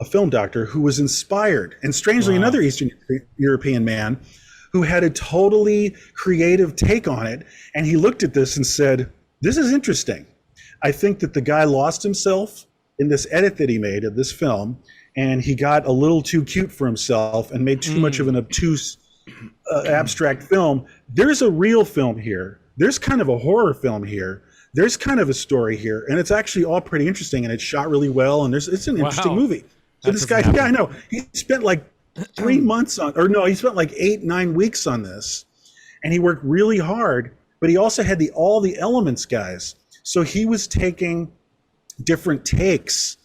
film doctor who was inspired, and strangely, another Eastern European man who had a totally creative take on it. And he looked at this and said, this is interesting. I think that the guy lost himself in this edit that he made of this film, and he got a little too cute for himself and made too much of an obtuse, abstract film. There's a real film here. There's kind of a horror film here. There's kind of a story here, and it's actually all pretty interesting, and it's shot really well, and it's an interesting movie. So this guy, I know, he spent like 3 months he spent like 8-9 weeks on this, and he worked really hard, but he also had all the elements, guys. So he was taking different takes.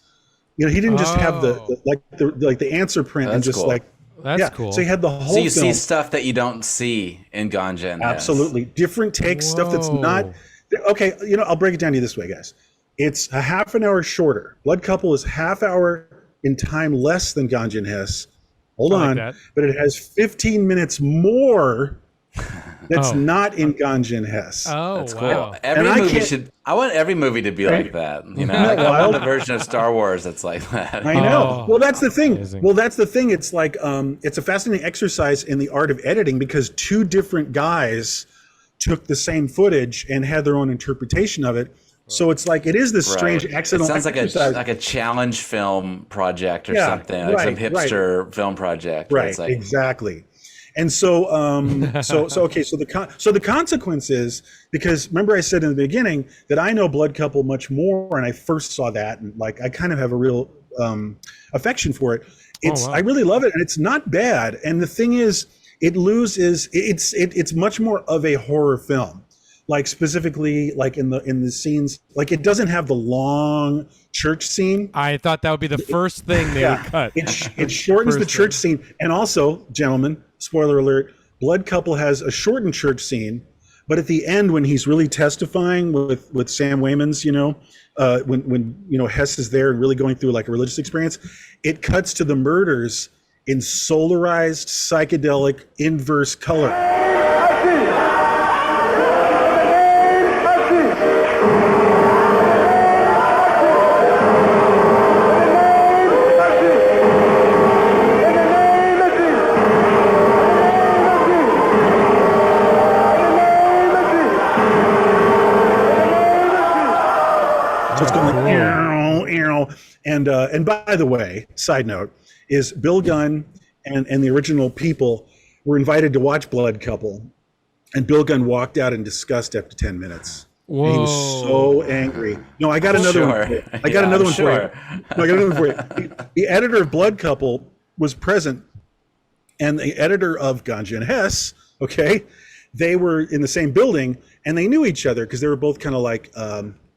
He didn't just have the answer print and just cool. like, That's cool. So you had the whole So you film. see stuff that you don't see in Ganja and Hess. Absolutely. Different takes, stuff that's not... Okay, I'll break it down to you this way, guys. It's a half an hour shorter. Blood Couple is half hour in time less than Ganja and Hess. Hold on. that. But it has 15 minutes more that's not in Ganja and Hess. Oh, That's cool. wow. I want every movie to be like that. I want a version of Star Wars that's like that. I know. Oh, Well, that's the thing. amazing. It's like it's a fascinating exercise in the art of editing, because two different guys took the same footage and had their own interpretation of it. So it's like it is this strange accidental. It sounds exercise. like a challenge film project or Yeah, something, like some right, hipster film project. where Right, it's like, exactly. And so, so the consequence is, because remember I said in the beginning that I know Blood Couple much more, and I first saw that, and like I kind of have a real affection for it. I really love it, and it's not bad. And the thing is, it's much more of a horror film. Like specifically, like in the scenes, like it doesn't have the long church scene. I thought that would be the first thing they would cut. It shortens the church scene, and also, gentlemen, spoiler alert: Blood Couple has a shortened church scene, but at the end, when he's really testifying with Sam Waymans, when Hess is there and really going through like a religious experience, it cuts to the murders in solarized psychedelic inverse color. So it's going like, and by the way, side note, is Bill Gunn and the original people were invited to watch Blood Couple, and Bill Gunn walked out in disgust after 10 minutes. Whoa. And he was so angry. No, I got another one for you. I got another one for you. No, I got another one for you. The editor of Blood Couple was present, and the editor of Ganja and Hess, okay, they were in the same building, and they knew each other because they were both kind of like,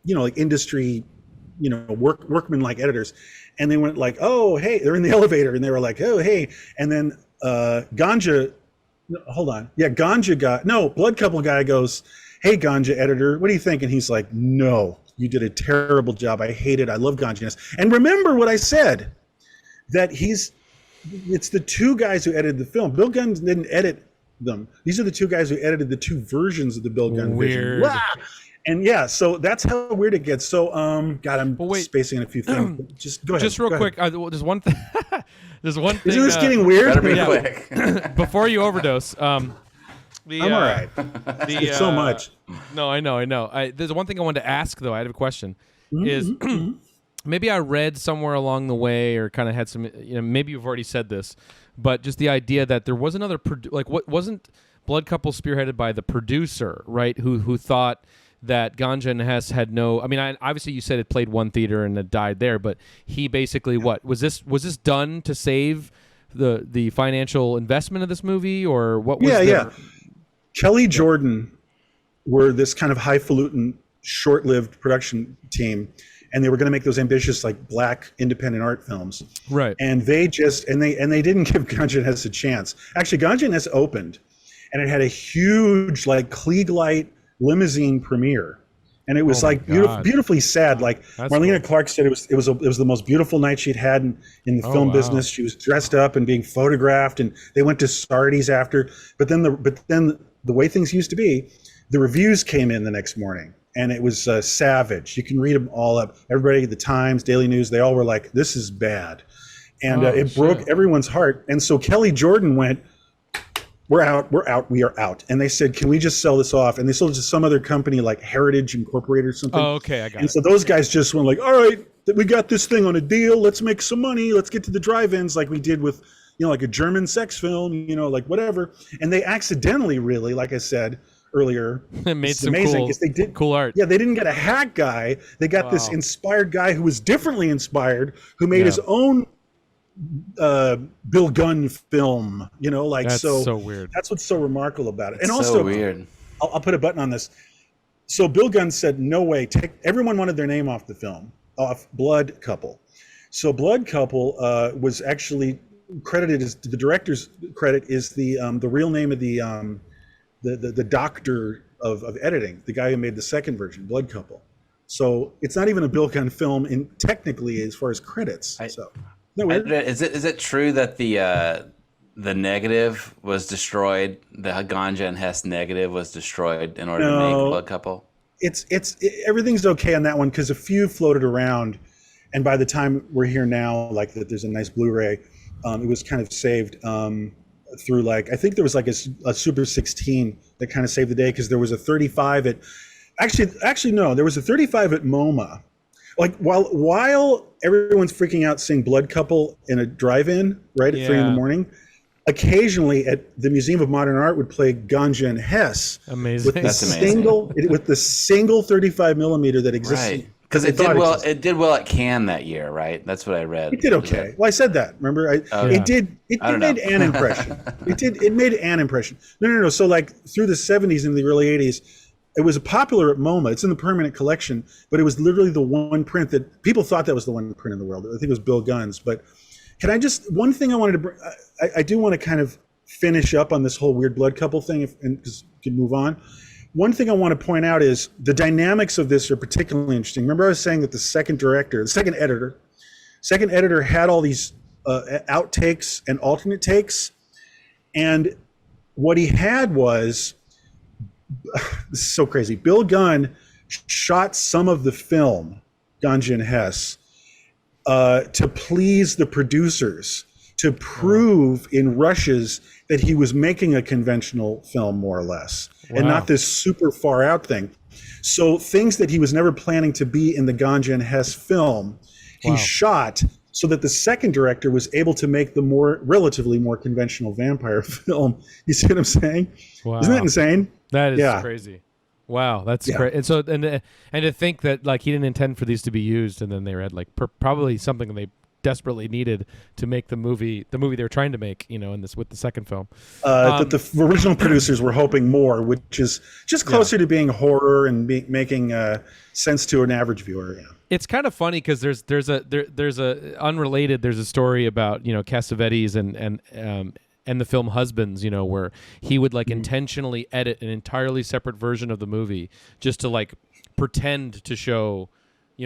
like industry workman-like editors, and they went like, oh hey, they're in the elevator, and they were like, oh hey, and then Ganja Blood Couple guy goes, hey Ganja editor, what do you think? And he's like, no, you did a terrible job. I hate it. I love Ganja Hess. And remember what I said, that it's the two guys who edited the film. Bill Gunn didn't edit them. These are the two guys who edited the two versions of the Bill Gunn Weird. vision. And yeah, so that's how weird it gets. So, God, I'm spacing on a few things. Just go ahead. Just real quick, there's one thing. There's one thing. Isn't this getting weird? Better be quick. Before you overdose, I'm all right. It's so much. No, I know. There's one thing I wanted to ask though. I had a question. Is maybe I read somewhere along the way, or kind of had some. Maybe you've already said this, but just the idea that there was another what wasn't Blood Couple spearheaded by the producer, right? Who thought that Ganja and Hess had no. I mean, obviously you said it played one theater and it died there, but he basically what was this done to save the financial investment of this movie, or what was? Yeah. Kelly Jordan were this kind of highfalutin, short-lived production team, and they were going to make those ambitious, like, black independent art films. Right. And they didn't give Ganja and Hess a chance. Actually, Ganja and Hess opened, and it had a huge, like, Klieg-Light limousine premiere, and it was beautifully sad. Like Marlena Clark said, it was the most beautiful night she'd had in the film business. She was dressed up and being photographed, and they went to Sardi's after. But then the way things used to be, the reviews came in the next morning, and it was savage. You can read them all up. Everybody, the Times, Daily News, they all were like, "This is bad," and it broke everyone's heart. And so Kelly Jordan went, we are out. And they said, can we just sell this off? And they sold it to some other company like Heritage Incorporated or something. Oh, okay, I got it. And so those guys just went like, all right, we got this thing on a deal. Let's make some money. Let's get to the drive-ins like we did with, like a German sex film, like whatever. And they accidentally, really, like I said earlier, it made some cool art. Yeah, they didn't get a hack guy. They got this inspired guy who was differently inspired, who made his own Bill Gunn film, that's so weird. That's what's so remarkable about it. It's and also, so weird. I'll put a button on this. So Bill Gunn said, no way. Everyone wanted their name off the film, off Blood Couple. So Blood Couple was actually credited as the director's credit is the real name of the doctor of editing, the guy who made the second version, Blood Couple. So it's not even a Bill Gunn film technically as far as credits. No, is it true that the negative was destroyed? The Ganja and Hess negative was destroyed in order to make Blood Couple. Everything's okay on that one because a few floated around, and by the time we're here now, like that, there's a nice Blu-ray. It was kind of saved through I think there was like a Super 16 that kind of saved the day because there was a 35 at. Actually no, there was a 35 at MoMA. Like while everyone's freaking out seeing Blood Couple in a drive-in right at 3 a.m, occasionally at the Museum of Modern Art would play Ganja and Hess. Amazing. That's amazing. With the single 35 millimeter that exists. Right. Because it did well. It did well at Cannes that year, right? That's what I read. It did okay. Well, I said that. Remember, it made an impression. It made an impression. No. So through the 70s and the early 80s. It was popular at MoMA. It's in the permanent collection, but it was literally the one print that people thought that was the one print in the world. I think it was Bill Gunn's. But one thing I wanted to bring, I do want to kind of finish up on this whole weird Blood Couple thing because we can move on. One thing I want to point out is the dynamics of this are particularly interesting. Remember I was saying that the second editor had all these outtakes and alternate takes. And what he had was, this is so crazy. Bill Gunn shot some of the film, Ganja and Hess, to please the producers, to prove in rushes that he was making a conventional film, more or less, and not this super far out thing. So things that he was never planning to be in the Ganja and Hess film, he shot so that the second director was able to make the relatively more conventional vampire film. You see what I'm saying? Wow. Isn't that insane? That is crazy. Wow, that's great. And so, and to think that he didn't intend for these to be used, and then they had probably something they desperately needed to make the movie they were trying to make, with the second film. That the original producers were hoping more, which is just closer to being horror and making sense to an average viewer. It's kind of funny because there's a unrelated. There's a story about Cassavetes and the film Husbands, where he would like intentionally edit an entirely separate version of the movie just to like pretend to show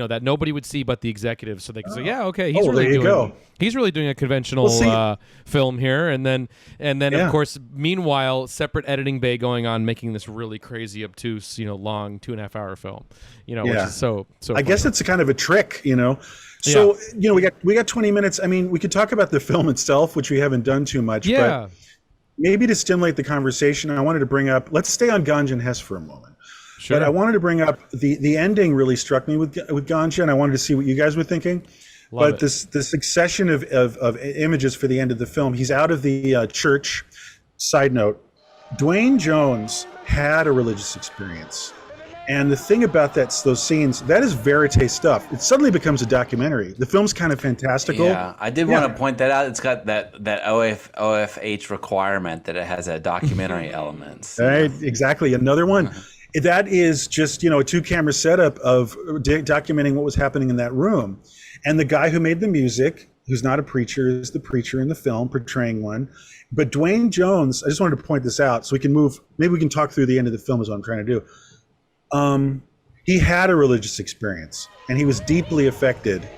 that nobody would see but the executives, so they can say, yeah, okay, he's really doing a conventional film here, and then of course, meanwhile, separate editing bay going on, making this really crazy, obtuse, long 2.5 hour film, which is so. I guess it's a kind of a trick, So we got 20 minutes. I mean, we could talk about the film itself, which we haven't done too much. Yeah. But maybe to stimulate the conversation, I wanted to bring up. Let's stay on Ganja and Hess for a moment. Sure. But I wanted to bring up the ending really struck me with Ganja, and I wanted to see what you guys were thinking. This succession of images for the end of the film. He's out of the church. Side note: Duane Jones had a religious experience, and the thing about those scenes, that is verite stuff. It suddenly becomes a documentary. The film's kind of fantastical. Yeah, I did want to point that out. It's got that OFH requirement that it has a documentary element. Right, exactly. Another one. That is just, a 2-camera setup of documenting what was happening in that room. And the guy who made the music, who's not a preacher, is the preacher in the film, portraying one. But Duane Jones, I just wanted to point this out so we can move, maybe we can talk through the end of the film is what I'm trying to do. He had a religious experience, and he was deeply affected.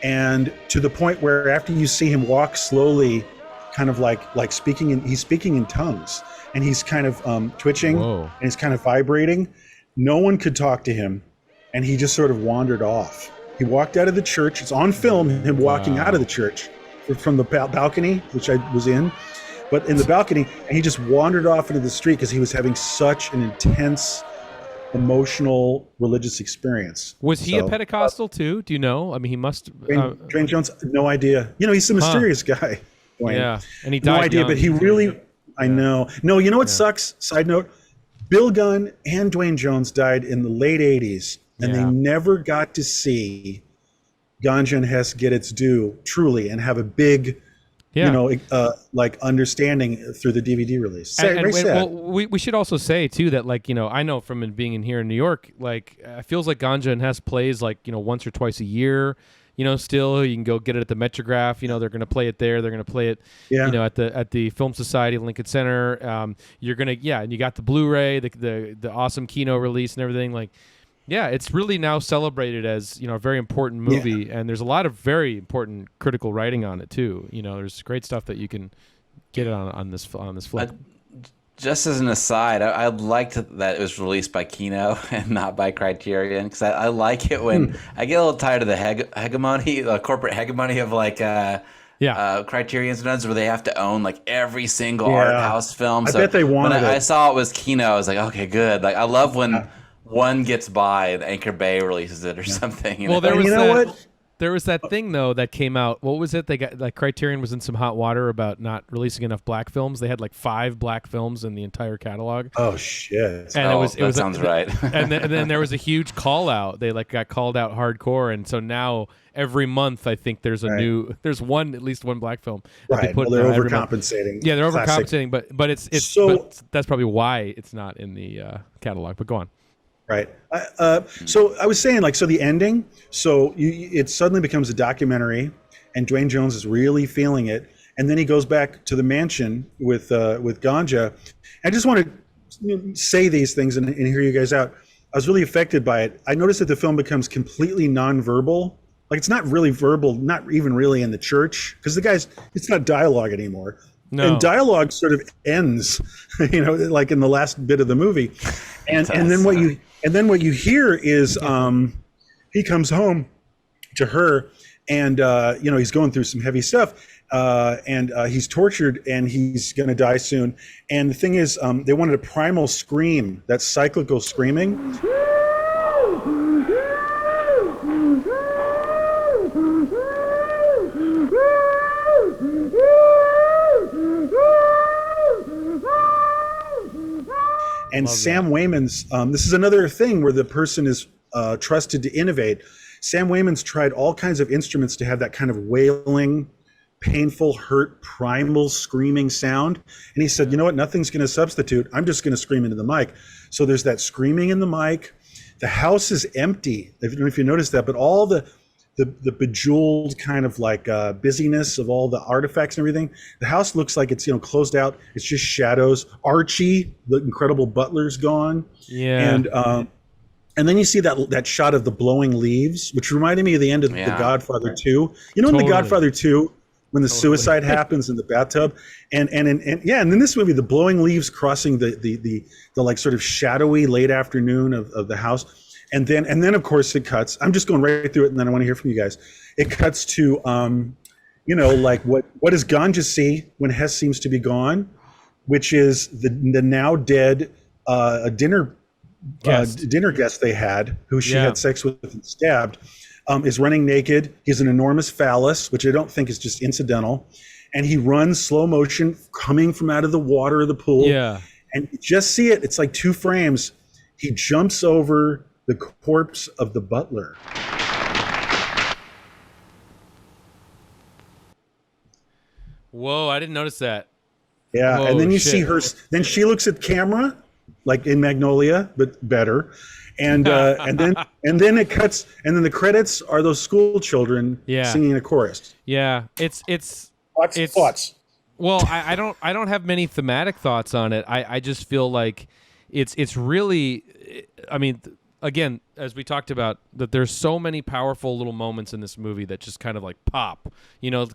And to the point where after you see him walk slowly, kind of like he's speaking in tongues. And he's kind of twitching, and he's kind of vibrating. No one could talk to him, and he just sort of wandered off. He walked out of the church. It's on film, him walking out of the church from the balcony, which I was in. But in the balcony, and he just wandered off into the street because he was having such an intense, emotional, religious experience. Was he a Pentecostal too? Do you know? I mean, he must. Duane Jones, no idea. He's a mysterious guy. Duane. Yeah, and he died. No idea, but he really. I know. No, you know what sucks? Side note, Bill Gunn and Duane Jones died in the late 80s, and they never got to see Ganja and Hess get its due, truly, and have a big, understanding through the DVD release. We should also say, too, that, I know from being in here in New York, it feels like Ganja and Hess plays, once or twice a year. Still you can go get it at the Metrograph. They're going to play it there. They're going to play it, at the Film Society Lincoln Center. You're gonna, and you got the Blu-ray, the awesome Kino release and everything. It's really now celebrated as a very important movie, and there's a lot of very important critical writing on it too. There's great stuff that you can get on this flick. Just as an aside, I liked that it was released by Kino and not by Criterion, because I like it when I get a little tired of the hegemony, the corporate hegemony of Criterion's done, where they have to own every single art house film. I bet they wanted when it. I saw it was Kino, I was like, okay, good. I love when one gets by and Anchor Bay releases it or something. Well, there was that thing though that came out. What was it? They got Criterion was in some hot water about not releasing enough black films. They had 5 black films in the entire catalog. Oh shit! And that sounds right. and then there was a huge call out. They got called out hardcore, and so now every month I think there's at least one black film. Right. They're overcompensating. Yeah, they're overcompensating, but but that's probably why it's not in the catalog. But go on. Right. So I was saying, so the ending, it suddenly becomes a documentary, and Duane Jones is really feeling it, and then he goes back to the mansion with Ganja. I just want to say these things and hear you guys out. I was really affected by it. I noticed that the film becomes completely nonverbal. It's not really verbal, not even really in the church, because it's not dialogue anymore. No. And dialogue sort of ends, in the last bit of the movie, and then what you hear is he comes home to her, and he's going through some heavy stuff, and he's tortured, and he's going to die soon. And the thing is, they wanted a primal scream, that cyclical screaming. And Sam Wayman's, this is another thing where the person is trusted to innovate. Sam Wayman's tried all kinds of instruments to have that kind of wailing, painful, hurt, primal screaming sound. And he said, you know what, nothing's going to substitute. I'm just going to scream into the mic. So there's that screaming in the mic. The house is empty. I don't know if you noticed that, but all the bejeweled kind of like busyness of all the artifacts and everything. The house looks like it's closed out. It's just shadows. Archie, the incredible butler's gone. Yeah. And then you see that shot of the blowing leaves, which reminded me of the end of The Godfather 2. You know, in The Godfather 2, when the suicide happens in the bathtub, and in this movie, the blowing leaves crossing the like sort of shadowy late afternoon of the house. And then of course it cuts. I'm just going right through it, and then I want to hear from you guys. It cuts to like what does Ganja see when Hess seems to be gone, which is the now dead dinner guest they had, who she had sex with and stabbed, is running naked. He's an enormous phallus, which I don't think is just incidental, and he runs slow motion coming from out of the water of the pool. Yeah, and you just see it. It's like 2 frames. He jumps over the corpse of the butler. Whoa, I didn't notice that. Yeah, and then you see her. Then she looks at camera, like in Magnolia, but better. And then it cuts, and then the credits are those school children singing a chorus. Yeah, it's thoughts. Well, I don't have many thematic thoughts on it. I just feel like it's really, I mean, again, as we talked about, that there's so many powerful little moments in this movie that just kind of like pop.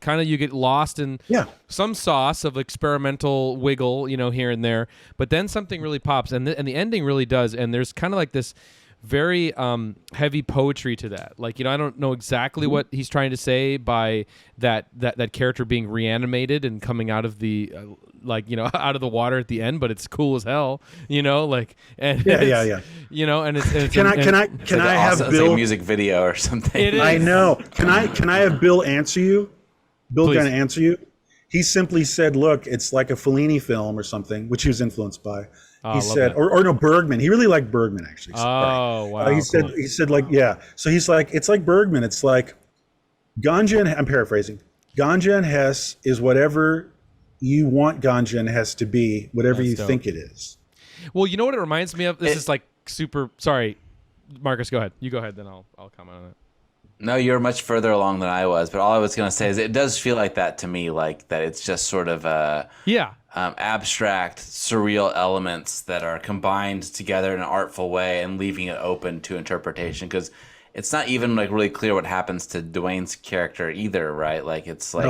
Kind of you get lost in some sauce of experimental wiggle, here and there, but then something really pops, and the ending really does. And there's kind of like this very heavy poetry to that. Like, I don't know exactly what he's trying to say by that character being reanimated and coming out of the out of the water at the end, but it's cool as hell, and and it's can I have Bill, like a music video or something? I know. Can I have Bill answer you? Bill Gunn answer you. He simply said, "Look, it's like a Fellini film or something," which he was influenced by. He said, or no, Bergman. He really liked Bergman, actually. Oh, wow. He said, like, yeah. So he's like, it's like Bergman. It's like Ganja and, I'm paraphrasing, Ganja and Hess is whatever you want Ganja and Hess to be, whatever you think it is. Well, you know what it reminds me of? This is like super, sorry, Marcus, go ahead. You go ahead, then I'll comment on it. No, you're much further along than I was, but all I was going to say is it does feel like that to me, like that it's just sort of abstract, surreal elements that are combined together in an artful way and leaving it open to interpretation, because it's not even like really clear what happens to Duane's character either, right? Like it's like,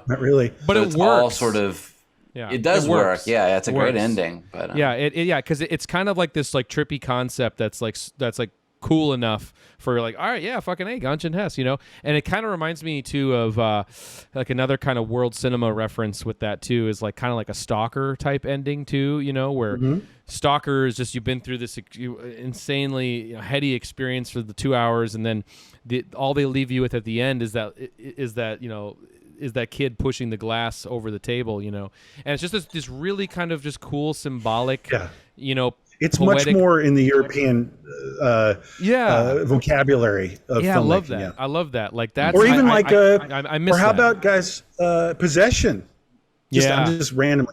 not really. But so it it's works. all sort of it does work. Yeah, it's a great ending. But because it's kind of like this like trippy concept that's like cool enough for like, all right, yeah, fucking A, Ganja and Hess, and it kind of reminds me too of like another kind of world cinema reference with that too, is like kind of like a Stalker type ending too, where Stalker is just, you've been through this insanely heady experience for the 2 hours, and then all they leave you with at the end is that kid pushing the glass over the table, and it's just this really kind of just cool symbolic, it's poetic. Much more in the European vocabulary of filmmaking. I love that. I love that. Like that. Or even I miss or how that. about, guys, Possession? I'm just random.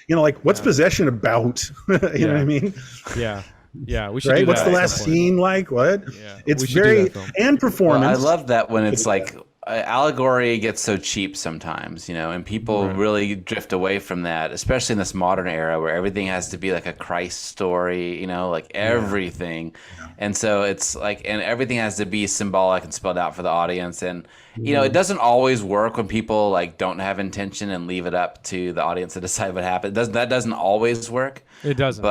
Like, what's Possession about? you know what I mean? Yeah. Yeah, we should right? do What's that the last scene like? What? Yeah, it's very, and performance. Well, I love that when it's like allegory gets so cheap sometimes, and people really drift away from that, especially in this modern era where everything has to be like a Christ story, like everything. Yeah. And so it's like, and everything has to be symbolic and spelled out for the audience. And, it doesn't always work when people like don't have intention and leave it up to the audience to decide what happened. That doesn't always work. It doesn't.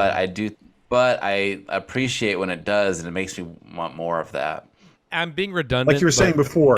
But I appreciate when it does, and it makes me want more of that. I'm being redundant. Like you were saying before.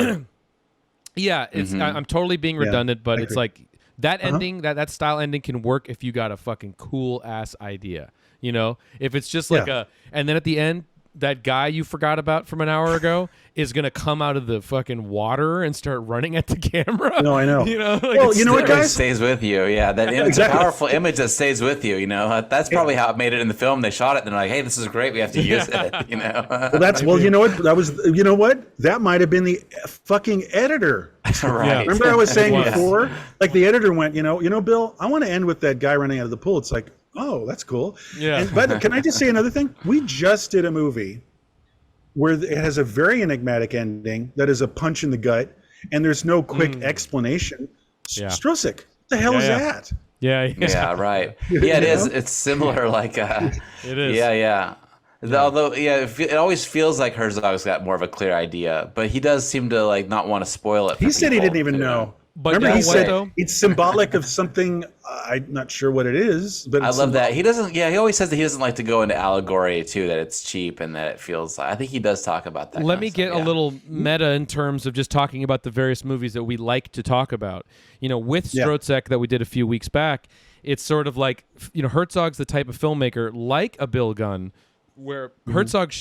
Yeah, it's I'm totally being redundant, but it's like that ending, that style ending can work if you got a fucking cool ass idea. If it's just like and then at the end, that guy you forgot about from an hour ago is gonna come out of the fucking water and start running at the camera. No, I know. Well, you know what, guys? It stays with you. Yeah, that it's a powerful image that stays with you. That's probably how it made it in the film. They shot it, and they're like, "Hey, this is great. We have to use it." Well, you know what? That might have been the fucking editor. Right. Remember I was saying before, like the editor went, Bill, I want to end with that guy running out of the pool. It's like, oh, that's cool. Yeah. But can I just say another thing? We just did a movie where it has a very enigmatic ending that is a punch in the gut, and there's no quick explanation. Yeah. Strosick, what the hell is that? Yeah, right. Yeah, it is. It's similar. Like, it is. Yeah. Although, it always feels like Herzog's got more of a clear idea, but he does seem to like not want to spoil it. He said he didn't even know. But remember, he said though? It's symbolic of something. I'm not sure what it is, but I love that he doesn't. Yeah, he always says that he doesn't like to go into allegory too. That it's cheap and that it feels. I think he does talk about that. Let me get a little meta in terms of just talking about the various movies that we like to talk about. With Strozek that we did a few weeks back, it's sort of like Herzog's the type of filmmaker like a Bill Gunn, where Herzog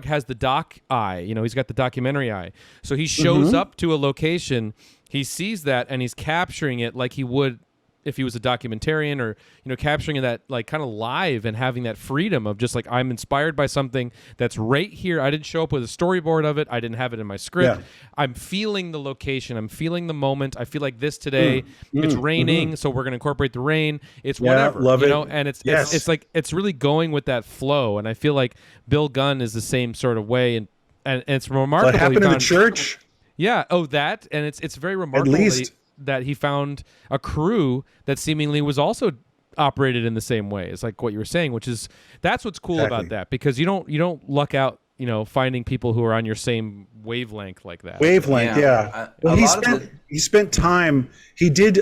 has the doc eye. He's got the documentary eye. So he shows up to a location, he sees that, and he's capturing it like he would if he was a documentarian, or capturing that like kind of live and having that freedom of just like, I'm inspired by something that's right here. I didn't show up with a storyboard of it. I didn't have it in my script. I'm feeling the location. I'm feeling the moment. I feel like this today. It's raining, so we're going to incorporate the rain. It's whatever. Love it. And it's like it's really going with that flow. And I feel like Bill Gunn is the same sort of way, and it's remarkable. What happened in the church? Yeah. Oh, that, and it's very remarkable. At least that he found a crew that seemingly was also operated in the same way. It's like what you were saying, which is that's what's cool about that, because you don't luck out, finding people who are on your same wavelength like that. Well, he spent time. He did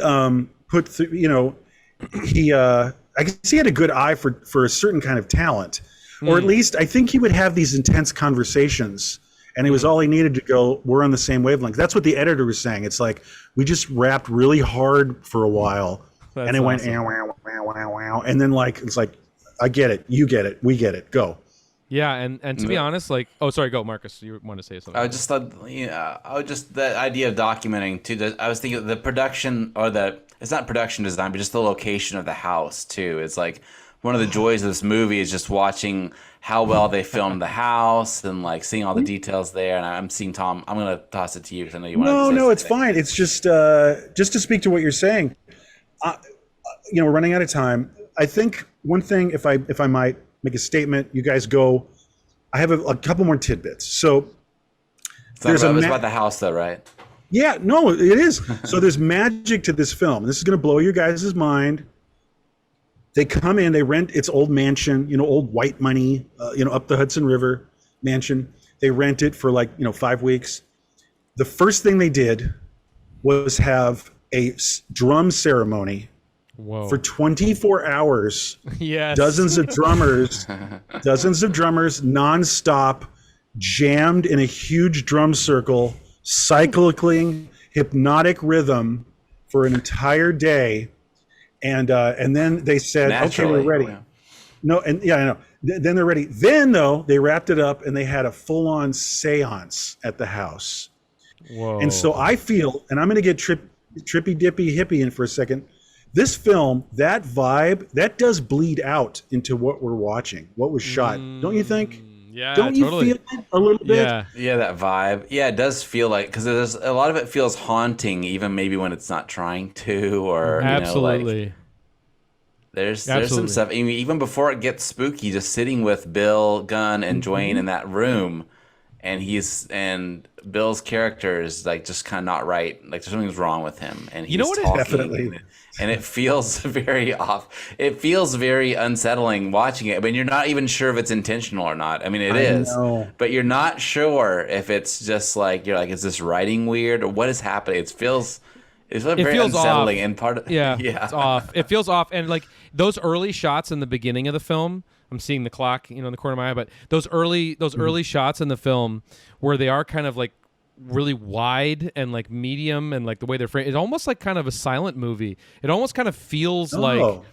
put through. I guess he had a good eye for a certain kind of talent, or at least I think he would have these intense conversations. And it was all he needed to go, we're on the same wavelength. That's what the editor was saying. It's like, we just rapped really hard for a while. And it went, wow. And then it's like, I get it. You get it. We get it. Go. Yeah. And to be honest, sorry, go, Marcus. You want to say something. I just thought, the idea of documenting too. I was thinking the production, it's not production design, but just the location of the house too. It's like, one of the joys of this movie is just watching how well they filmed the house and seeing all the details there. And I'm seeing Tom. I'm going to toss it to you because I know you want to. No, it's fine. It's just to speak to what you're saying. We're running out of time. I think one thing, if I might make a statement, you guys go. I have a couple more tidbits. So it's about the house, though, right? Yeah, no, it is. So there's magic to this film. This is going to blow your guys' mind. They come in, they rent its old mansion, old white money, up the Hudson River mansion. They rent it for 5 weeks. The first thing they did was have a drum ceremony for 24 hours. Yes. Dozens of drummers nonstop, jammed in a huge drum circle, cycling hypnotic rhythm for an entire day. And then they said, naturally, okay, we're ready. Yeah. No, and I know. Then they're ready. Then, though, they wrapped it up and they had a full-on seance at the house. Whoa. And so I feel, and I'm going to get trippy dippy hippie in for a second. This film, that vibe, that does bleed out into what we're watching, what was shot. Don't you think? Yeah, don't you totally. feel it a little bit? Yeah, that vibe. Yeah, it does feel like, because there's a lot of it feels haunting, even maybe when it's not trying to, or absolutely. There's some stuff. Even before it gets spooky, just sitting with Bill Gunn and Duane in that room, and Bill's character is just kind of not right. Like something's wrong with him, and he's talking, definitely. And it feels very off. It feels very unsettling watching it. I mean, you're not even sure if it's intentional or not. I mean, it is, but you're not sure if it's just is this writing weird or what is happening? It feels very unsettling, off. and part of it's off. It feels off, and those early shots in the beginning of the film. I'm seeing the clock, in the corner of my eye, but those early shots in the film where they are kind of really wide and medium, and the way they're framed, it's almost kind of a silent movie. It almost kind of feels I don't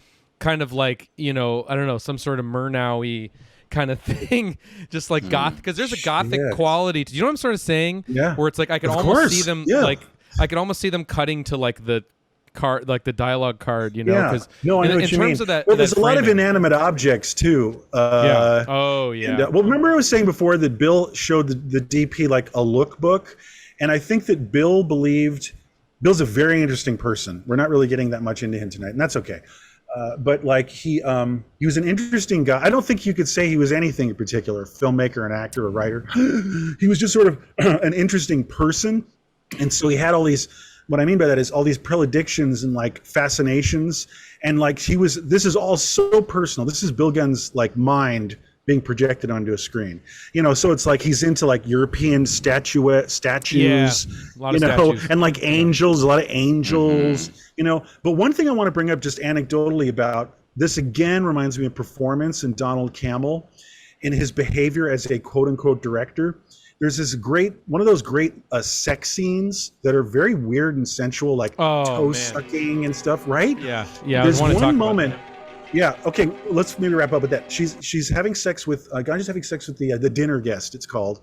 know, some sort of Murnau-y kind of thing, just goth, because there's a gothic quality to, what I'm sort of saying? Yeah. Where it's I could almost see them I could almost see them cutting to the card, the dialogue card, No, I know what you mean. Of that, well, there's a lot of framing. inanimate objects too. Oh yeah. And, well, remember I was saying before that Bill showed the DP a lookbook, and I think that Bill's a very interesting person. We're not really getting that much into him tonight, and that's okay. but like he was an interesting guy. I don't think you could say he was anything in particular, filmmaker, an actor, a writer. He was just sort of an interesting person, and so he had all these. What I mean by that is all these predilections and like fascinations, and like this is all so personal. This is Bill Gunn's like mind being projected onto a screen, so it's like he's into like European statues, Yeah, a lot of statues. and like angels, a lot of angels, but one thing I want to bring up just anecdotally about this again reminds me of performance and Donald Cammell in his behavior as a quote unquote director. There's this one of those great sex scenes that are very weird and sensual, like toe sucking and stuff, right? Yeah. There's one moment. Yeah. Okay. Let's maybe wrap up with that. She's having sex with Ganja's having sex with the dinner guest. It's called,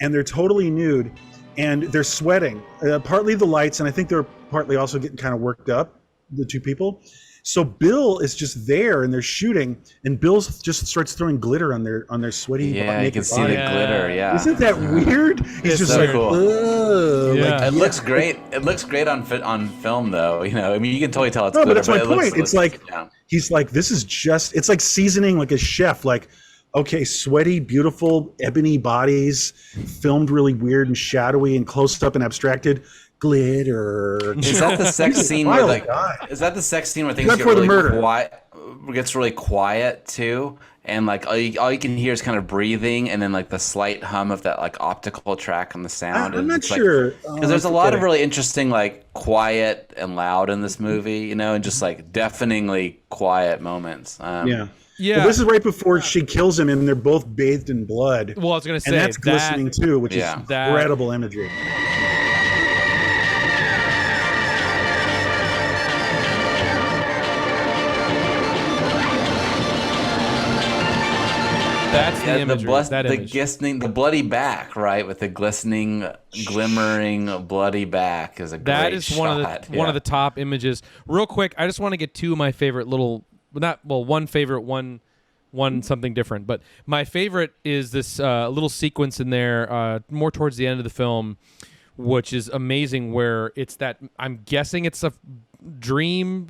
and they're totally nude, and they're sweating. Partly the lights, and I think they're partly also getting kind of worked up. The two people. So Bill is just there, and they're shooting, and Bill just starts throwing glitter on their sweaty. Yeah, you can see the glitter. Yeah. Isn't that weird? He's just so like, cool. Like, it looks great. It looks great on film, though. I mean, you can totally tell it's no, glitter. But that's my point. It's like yeah. He's like, this is just. It's like seasoning, like a chef. Like, okay, sweaty, beautiful, ebony bodies, filmed really weird and shadowy and close up and abstracted. Glitter. Is that the sex scene where is that the sex scene where things get really quiet? Gets really quiet too, and like all you can hear is kind of breathing, and then like the slight hum of that like optical track on the sound. I'm not sure because there's a lot of really interesting like quiet and loud in this movie, and just like deafeningly quiet moments. Yeah. Well, this is right before she kills him, and they're both bathed in blood. Well, I was going to say and that's glistening too, which is incredible imagery. That's the imagery. The bloody back, right, with the glistening, glimmering, bloody back is a great shot. That is one of the top images. Real quick, I just want to get two of my favorite one favorite, one something different. But my favorite is this little sequence in there, more towards the end of the film, which is amazing. Where it's that I'm guessing it's a dream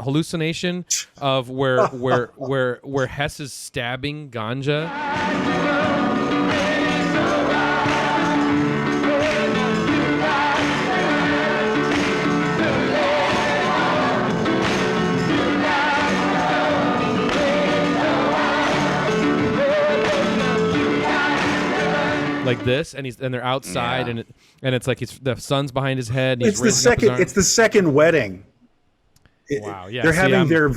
hallucination of where Hess is stabbing Ganja. Like this, and they're outside, and it's like the sun's behind his head. And it's the second wedding. Wow! Yeah, they're having their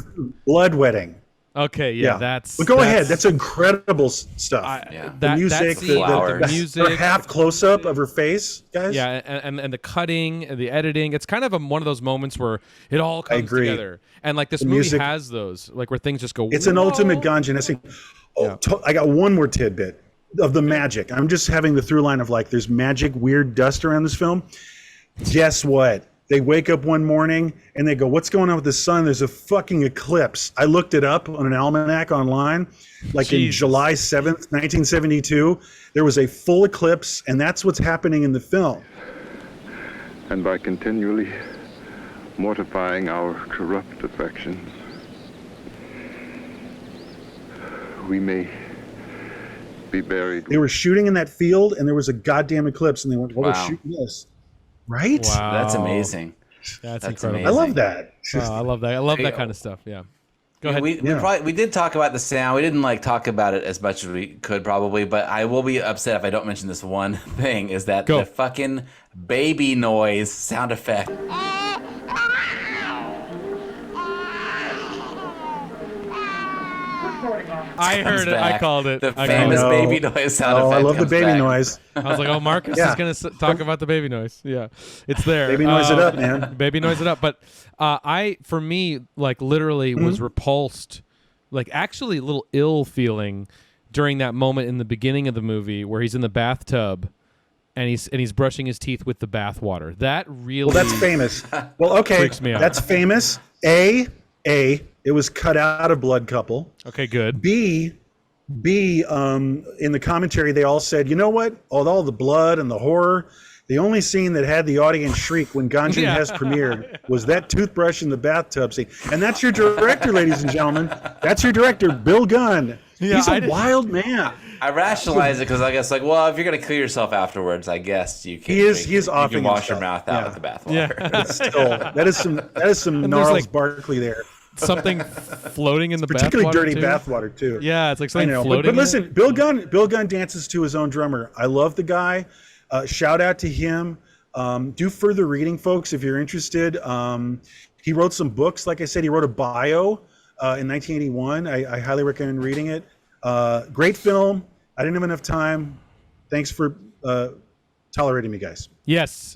blood wedding. Okay, that's. But go ahead. That's incredible stuff. The music, the music, her half close up of her face, guys. Yeah, and the cutting, and the editing. It's kind of one of those moments where it all comes together. And like this movie has those, like where things just go. It's an ultimate Ganja and Hess. I got one more tidbit of the magic. I'm just having the through line of like, there's magic, weird dust around this film. Guess what? They wake up one morning and they go, what's going on with the sun? There's a fucking eclipse. I looked it up on an almanac online, like in July 7th, 1972. There was a full eclipse, and that's what's happening in the film. And by continually mortifying our corrupt affections, we may be buried. They were shooting in that field, and there was a goddamn eclipse, and they went, well, we're shooting this. Right? Wow. That's amazing. That's incredible. Amazing. I love that. I love that. I love that kind of stuff. Yeah. Go ahead. We did talk about the sound. We didn't like talk about it as much as we could probably, but I will be upset if I don't mention this one thing, is that the fucking baby noise sound effect. I heard it. I called it. The famous baby noise sound effect. I love the baby noise. I was like, oh, Marcus is going to talk about the baby noise. Yeah, it's there. Baby noise it up, man. Baby noise it up. But for me, like literally was repulsed, like actually a little ill feeling during that moment in the beginning of the movie where he's in the bathtub and he's brushing his teeth with the bath water. That really that's famous. Well, okay, freaks me out. That's famous. It was cut out of Blood Couple. Okay, good. B, in the commentary, they all said, you know what? All the blood and the horror, The only scene that had the audience shriek when Ganja and Hess premiered was that toothbrush in the bathtub scene. And that's your director, ladies and gentlemen. That's your director, Bill Gunn. Yeah, He's a wild man. I rationalize it because I guess, like, well, if you're going to clear yourself afterwards, I guess you can. He is you offing can wash your himself. mouth out with the bathwater. Yeah. But still, that is some And there's, gnarls like, Barkley there. Something floating in the Particularly bathwater dirty too. bathwater too. Yeah, it's like I something know. floating. But in listen, it. Bill Gunn dances to his own drummer. I love the guy. Shout out to him. Do further reading, folks, if you're interested. He wrote some books. Like I said, he wrote a bio in 1981. I highly recommend reading it. Great film. I didn't have enough time. Thanks for tolerating me, guys. Yes.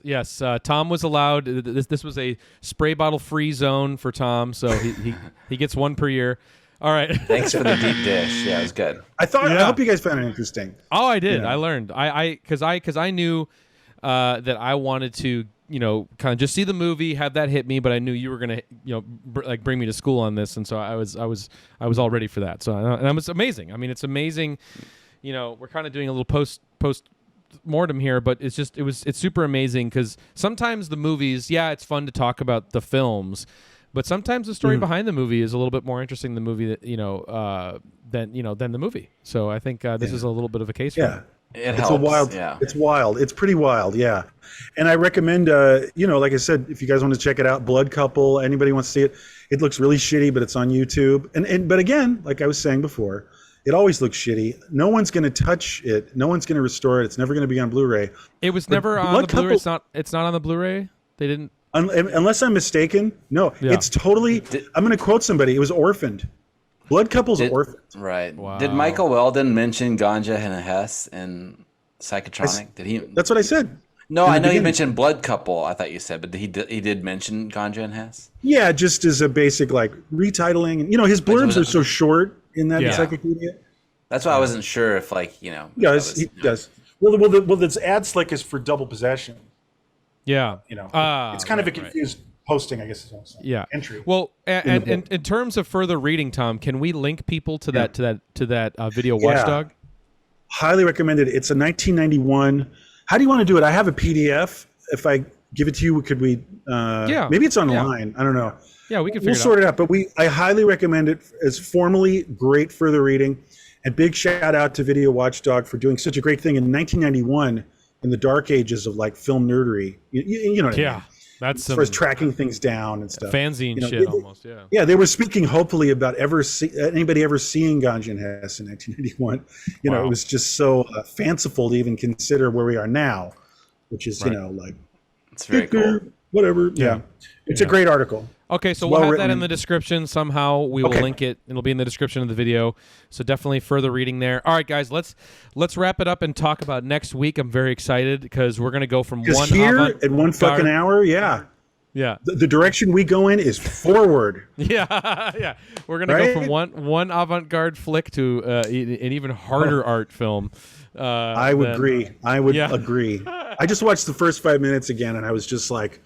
Tom was allowed. This was a spray bottle free zone for Tom, so he gets one per year. All right. Thanks for the deep dish. Yeah, it was good. I hope you guys found it interesting. Oh, I did. Yeah. I learned. Because I knew that I wanted to, kind of just see the movie, have that hit me, but I knew you were gonna, bring me to school on this, and so I was all ready for that. So and it was amazing. I mean, it's amazing. We're kind of doing a little post mortem here, but it's super amazing because sometimes the movies, it's fun to talk about the films, but sometimes the story behind the movie is a little bit more interesting than the movie than the movie. So I think this is a little bit of a case for that. It's wild. Yeah. It's wild. It's pretty wild. Yeah. And I recommend, like I said, if you guys want to check it out, Blood Couple, anybody wants to see it, it looks really shitty, but it's on YouTube. But again, like I was saying before, it always looks shitty. No one's going to touch it. No one's going to restore it. It's never going to be on Blu-ray. It was never on the Blu-ray. It's not on the Blu-ray. They didn't. Unless I'm mistaken. No, it's totally. I'm going to quote somebody. It was orphaned. Blood Couple's orphaned. Right. Wow. Did Michael Weldon mention Ganja and Hess in Psychotronic? Did he? That's what I said. No, I know you mentioned Blood Couple. I thought you said, but he did mention Ganja and Hess. Yeah, just as a basic retitling, and his blurbs are so short in that encyclopedia. That's why I wasn't sure if He does. Well, this ad slick is for double possession. Yeah. It's kind of a confused posting, I guess. Yeah. Entry. Well, and in terms of further reading, Tom, can we link people to that video Watchdog? Highly recommended. It's a 1991. How do you want to do it? I have a PDF. If I give it to you, could we? Maybe it's online. Yeah. I don't know. Yeah, we can. We'll sort it out. But I highly recommend it as formally great further reading. And big shout out to Video Watchdog for doing such a great thing in 1991 in the dark ages of film nerdery. You know what I mean? That's as far as tracking things down and stuff. Fanzine shit almost, yeah. Yeah, they were speaking hopefully about anybody ever seeing Ganja and Hess in 1991. It was just so fanciful to even consider where we are now, which is, it's very cool. Whatever. Yeah. It's a great article. Okay, so we'll have that in the description somehow. We will link it. It'll be in the description of the video. So definitely further reading there. All right, guys, let's wrap it up and talk about next week. I'm very excited because we're going to go from one here at One Fucking Hour. Yeah. The direction we go in is forward. Yeah. We're going to go from one avant-garde flick to an even harder art film. I would agree. I just watched the first 5 minutes again, and I was just like,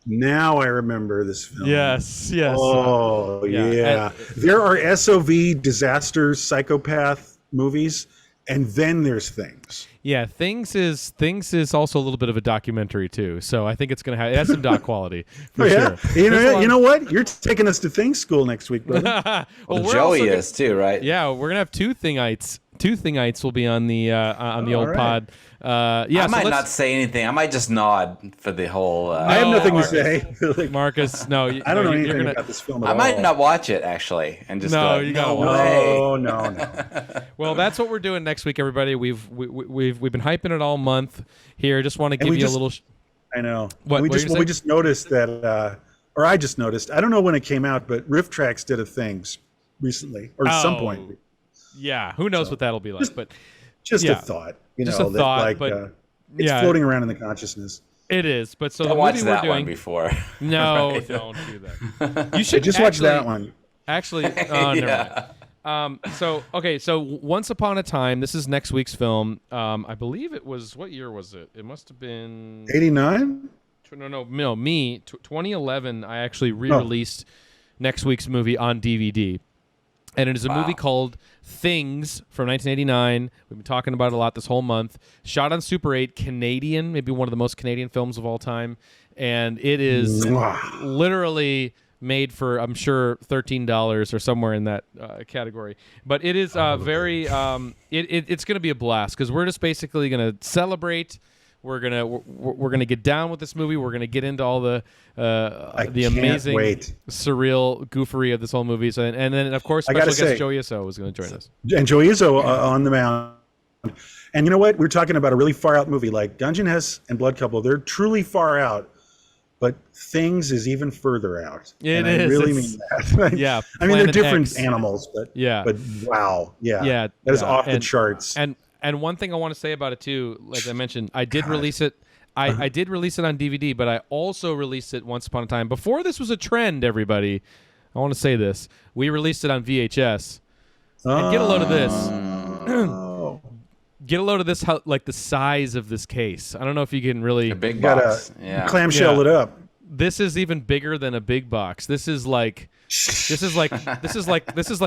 now I remember this film. Yes. Oh, yeah. There are SOV disaster psychopath movies, and then there's Things. Yeah, Things is also a little bit of a documentary too. So I think it's gonna it has some doc quality for sure. You know what? You're taking us to Things school next week, brother. well, Joey is too, right? Yeah, we're gonna have two Thingites will be on the old pod. I might not say anything. I might just nod for the whole. I have nothing to say. Marcus, no, I don't know anything about this film at all. I might not watch it actually, and just you gotta watch it. No. Well, that's what we're doing next week, everybody. We've been hyping it all month here. Just want to give you a little. I know. We just noticed that, or I just noticed. I don't know when it came out, but Riff Tracks did a Things recently, or at some point. Yeah, who knows what that'll be like, but just a thought. Just a thought, but it's floating around in the consciousness. It is, but so the movie that we're doing one before. No, right. Don't do that. You should just watch that one. Actually, never mind. So Once Upon a Time. This is next week's film. I believe it was. What year was it? It must have been 89. No. 2011. I actually re-released next week's movie on DVD. And it is a movie called Things from 1989. We've been talking about it a lot this whole month. Shot on Super 8, Canadian, maybe one of the most Canadian films of all time. And it is literally made for, I'm sure, $13 or somewhere in that category. But it is very, it's going to be a blast because we're just basically going to celebrate. We're gonna get down with this movie. We're gonna get into all the amazing, surreal goofery of this whole movie. So, and then of course, special guest Joe Izzo was going to join us. And Joe Izzo on the mound. And you know what? We're talking about a really far out movie like Ganja and Hess and Blood Couple. They're truly far out, but Things is even further out. It is. I really mean that. Yeah. I mean, they're different animals, but yeah. But wow, yeah. That is off the charts. And one thing I want to say about it too, like I mentioned, I did release it. I did release it on DVD, but I also released it once upon a time. Before this was a trend, everybody, I want to say this. We released it on VHS. And get a load of this. Get a load of this, how like the size of this case. I don't know if you can really... A big box. Clamshell it up. This is even bigger than a big box. This is like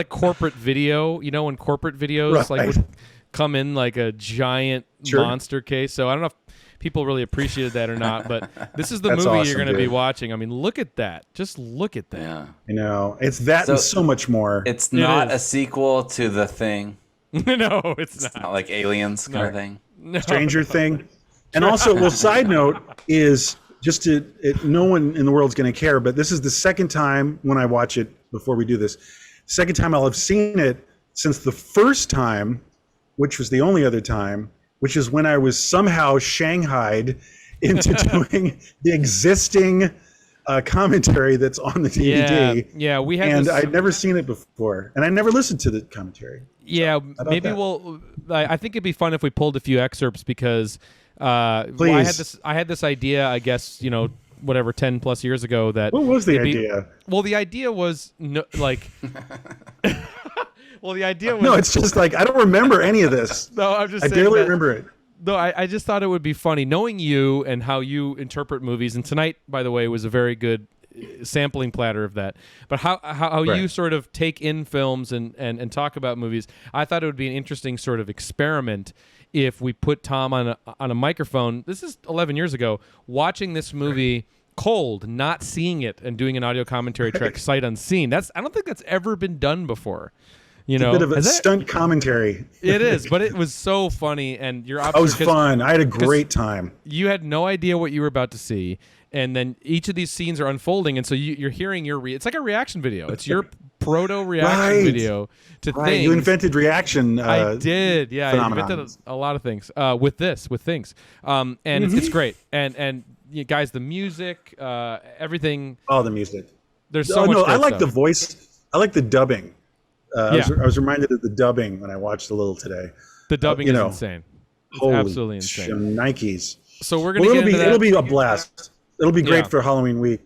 corporate video. You know, when corporate videos would come in like a giant monster case. So I don't know if people really appreciated that or not, but this is the movie awesome, you're going to be watching. I mean, look at that. Just look at that. Yeah. You know, it's that and so much more. It's not a sequel to The Thing. No, it's not. It's not like Aliens kind of thing. No. Stranger Thing. And also, well, side note is just no one in the world's going to care, but this is the second time when I watch it before we do this, second time I'll have seen it since the first time, which was the only other time, which is when I was somehow shanghaied into doing the existing commentary that's on the DVD. Yeah, we had and I'd never seen it before, and I never listened to the commentary. Yeah, maybe I think it'd be fun if we pulled a few excerpts because I had this idea, I guess, 10 plus years ago that. What was the idea? Well, the idea was Well, the idea was... No, it's just like, I don't remember any of this. No, I'm just saying I barely remember it. No, I just thought it would be funny knowing you and how you interpret movies. And tonight, by the way, was a very good sampling platter of that. But how you sort of take in films and talk about movies, I thought it would be an interesting sort of experiment if we put Tom on a microphone. This is 11 years ago, watching this movie cold, not seeing it, and doing an audio commentary track sight unseen. I don't think that's ever been done before. It's a bit of a stunt commentary. It is, but it was so funny, and your it was fun. I had a great time. You had no idea what you were about to see, and then each of these scenes are unfolding, and so you're hearing it's like a reaction video. It's your proto reaction video to things. You invented reaction. I did, yeah. Phenomenon. I invented a lot of things with things, and it's great. And you guys, the music, everything. Oh, the music. There's so much. I like stuff. the voice. I like the dubbing. I was reminded of the dubbing when I watched a little today. The dubbing is insane. It's absolutely insane. Nikes. So we're gonna it'll be a blast. It'll be great for Halloween week.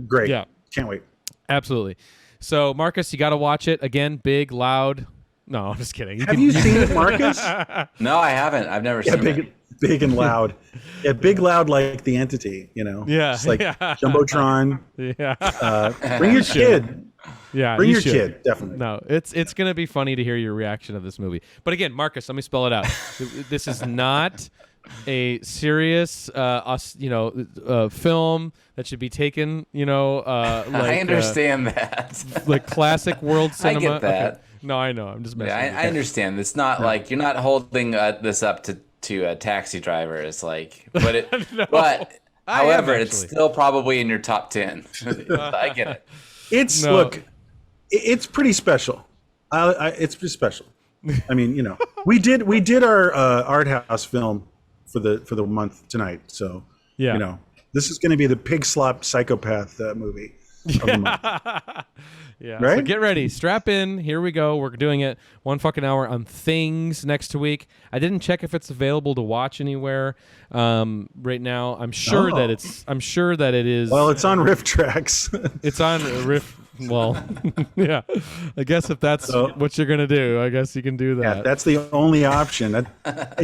Great. Yeah. Can't wait. Absolutely. So Marcus, you got to watch it again. Big, loud. No, I'm just kidding. Have you seen it, Marcus? No, I haven't. I've never seen it. Big and loud. Yeah, big, loud like The Entity. Yeah. It's like Jumbotron. Yeah. Bring your kid. Yeah, bring your kid, definitely. No, it's gonna be funny to hear your reaction of this movie. But again, Marcus, let me spell it out. This is not a serious, film that should be taken. I understand that. Like classic world cinema. I get that. Okay. No, I know. I'm just messing. Yeah, I understand. It's not like you're not holding this up to a Taxi Driver. It's like, but it, no, however, it's still probably in your top 10. I get it. It's pretty special. It's pretty special. I mean, we did our art house film for the month tonight. So this is going to be the pig slop psychopath movie of the month. Yeah. Right? So get ready. Strap in. Here we go. We're doing it 1 fucking hour on Things next week. I didn't check if it's available to watch anywhere right now. I'm sure that it is. Well, it's on Riff Tracks. It's on Riff. Well, yeah. I guess if that's what you're gonna do, I guess you can do that. Yeah, that's the only option.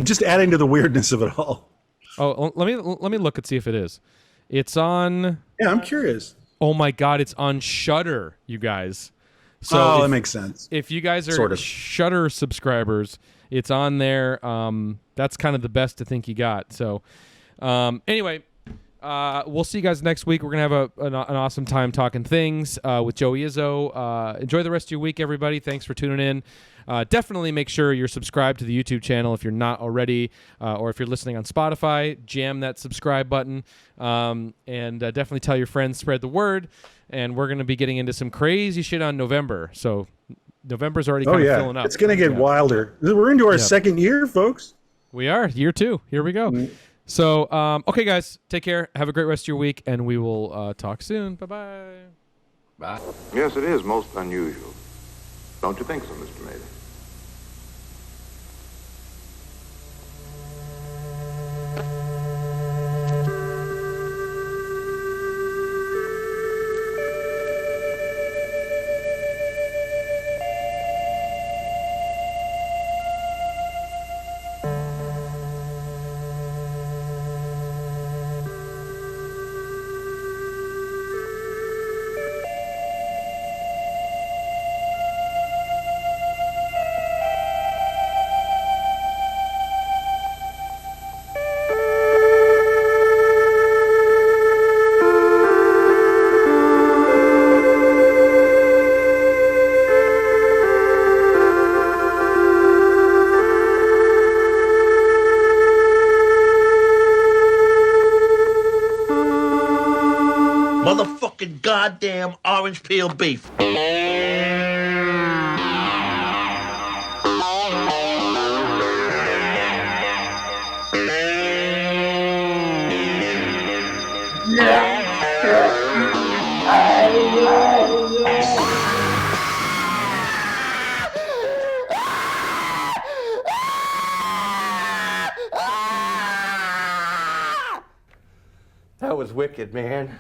Just adding to the weirdness of it all. Oh, let me look and see if it is. It's on. Yeah, I'm curious. Oh my God, it's on Shudder, you guys. So that makes sense. If you guys are Sort of. Shudder subscribers, it's on there. That's kind of the best I think you got. So anyway, we'll see you guys next week. We're going to have an awesome time talking things with Joey Izzo. Enjoy the rest of your week, everybody. Thanks for tuning in. Definitely make sure you're subscribed to the YouTube channel if you're not already, or if you're listening on Spotify, jam that subscribe button, and definitely tell your friends, spread the word. And we're going to be getting into some crazy shit on November. So November's already kind of filling up. It's going to get wilder. We're into our second year, folks. We are. Year 2. Here we go. Mm-hmm. So, okay, guys, take care. Have a great rest of your week, and we will talk soon. Bye-bye. Bye. Yes, it is most unusual. Don't you think so, Mr. Maida? Motherfucking goddamn orange peel beef. That was wicked, man.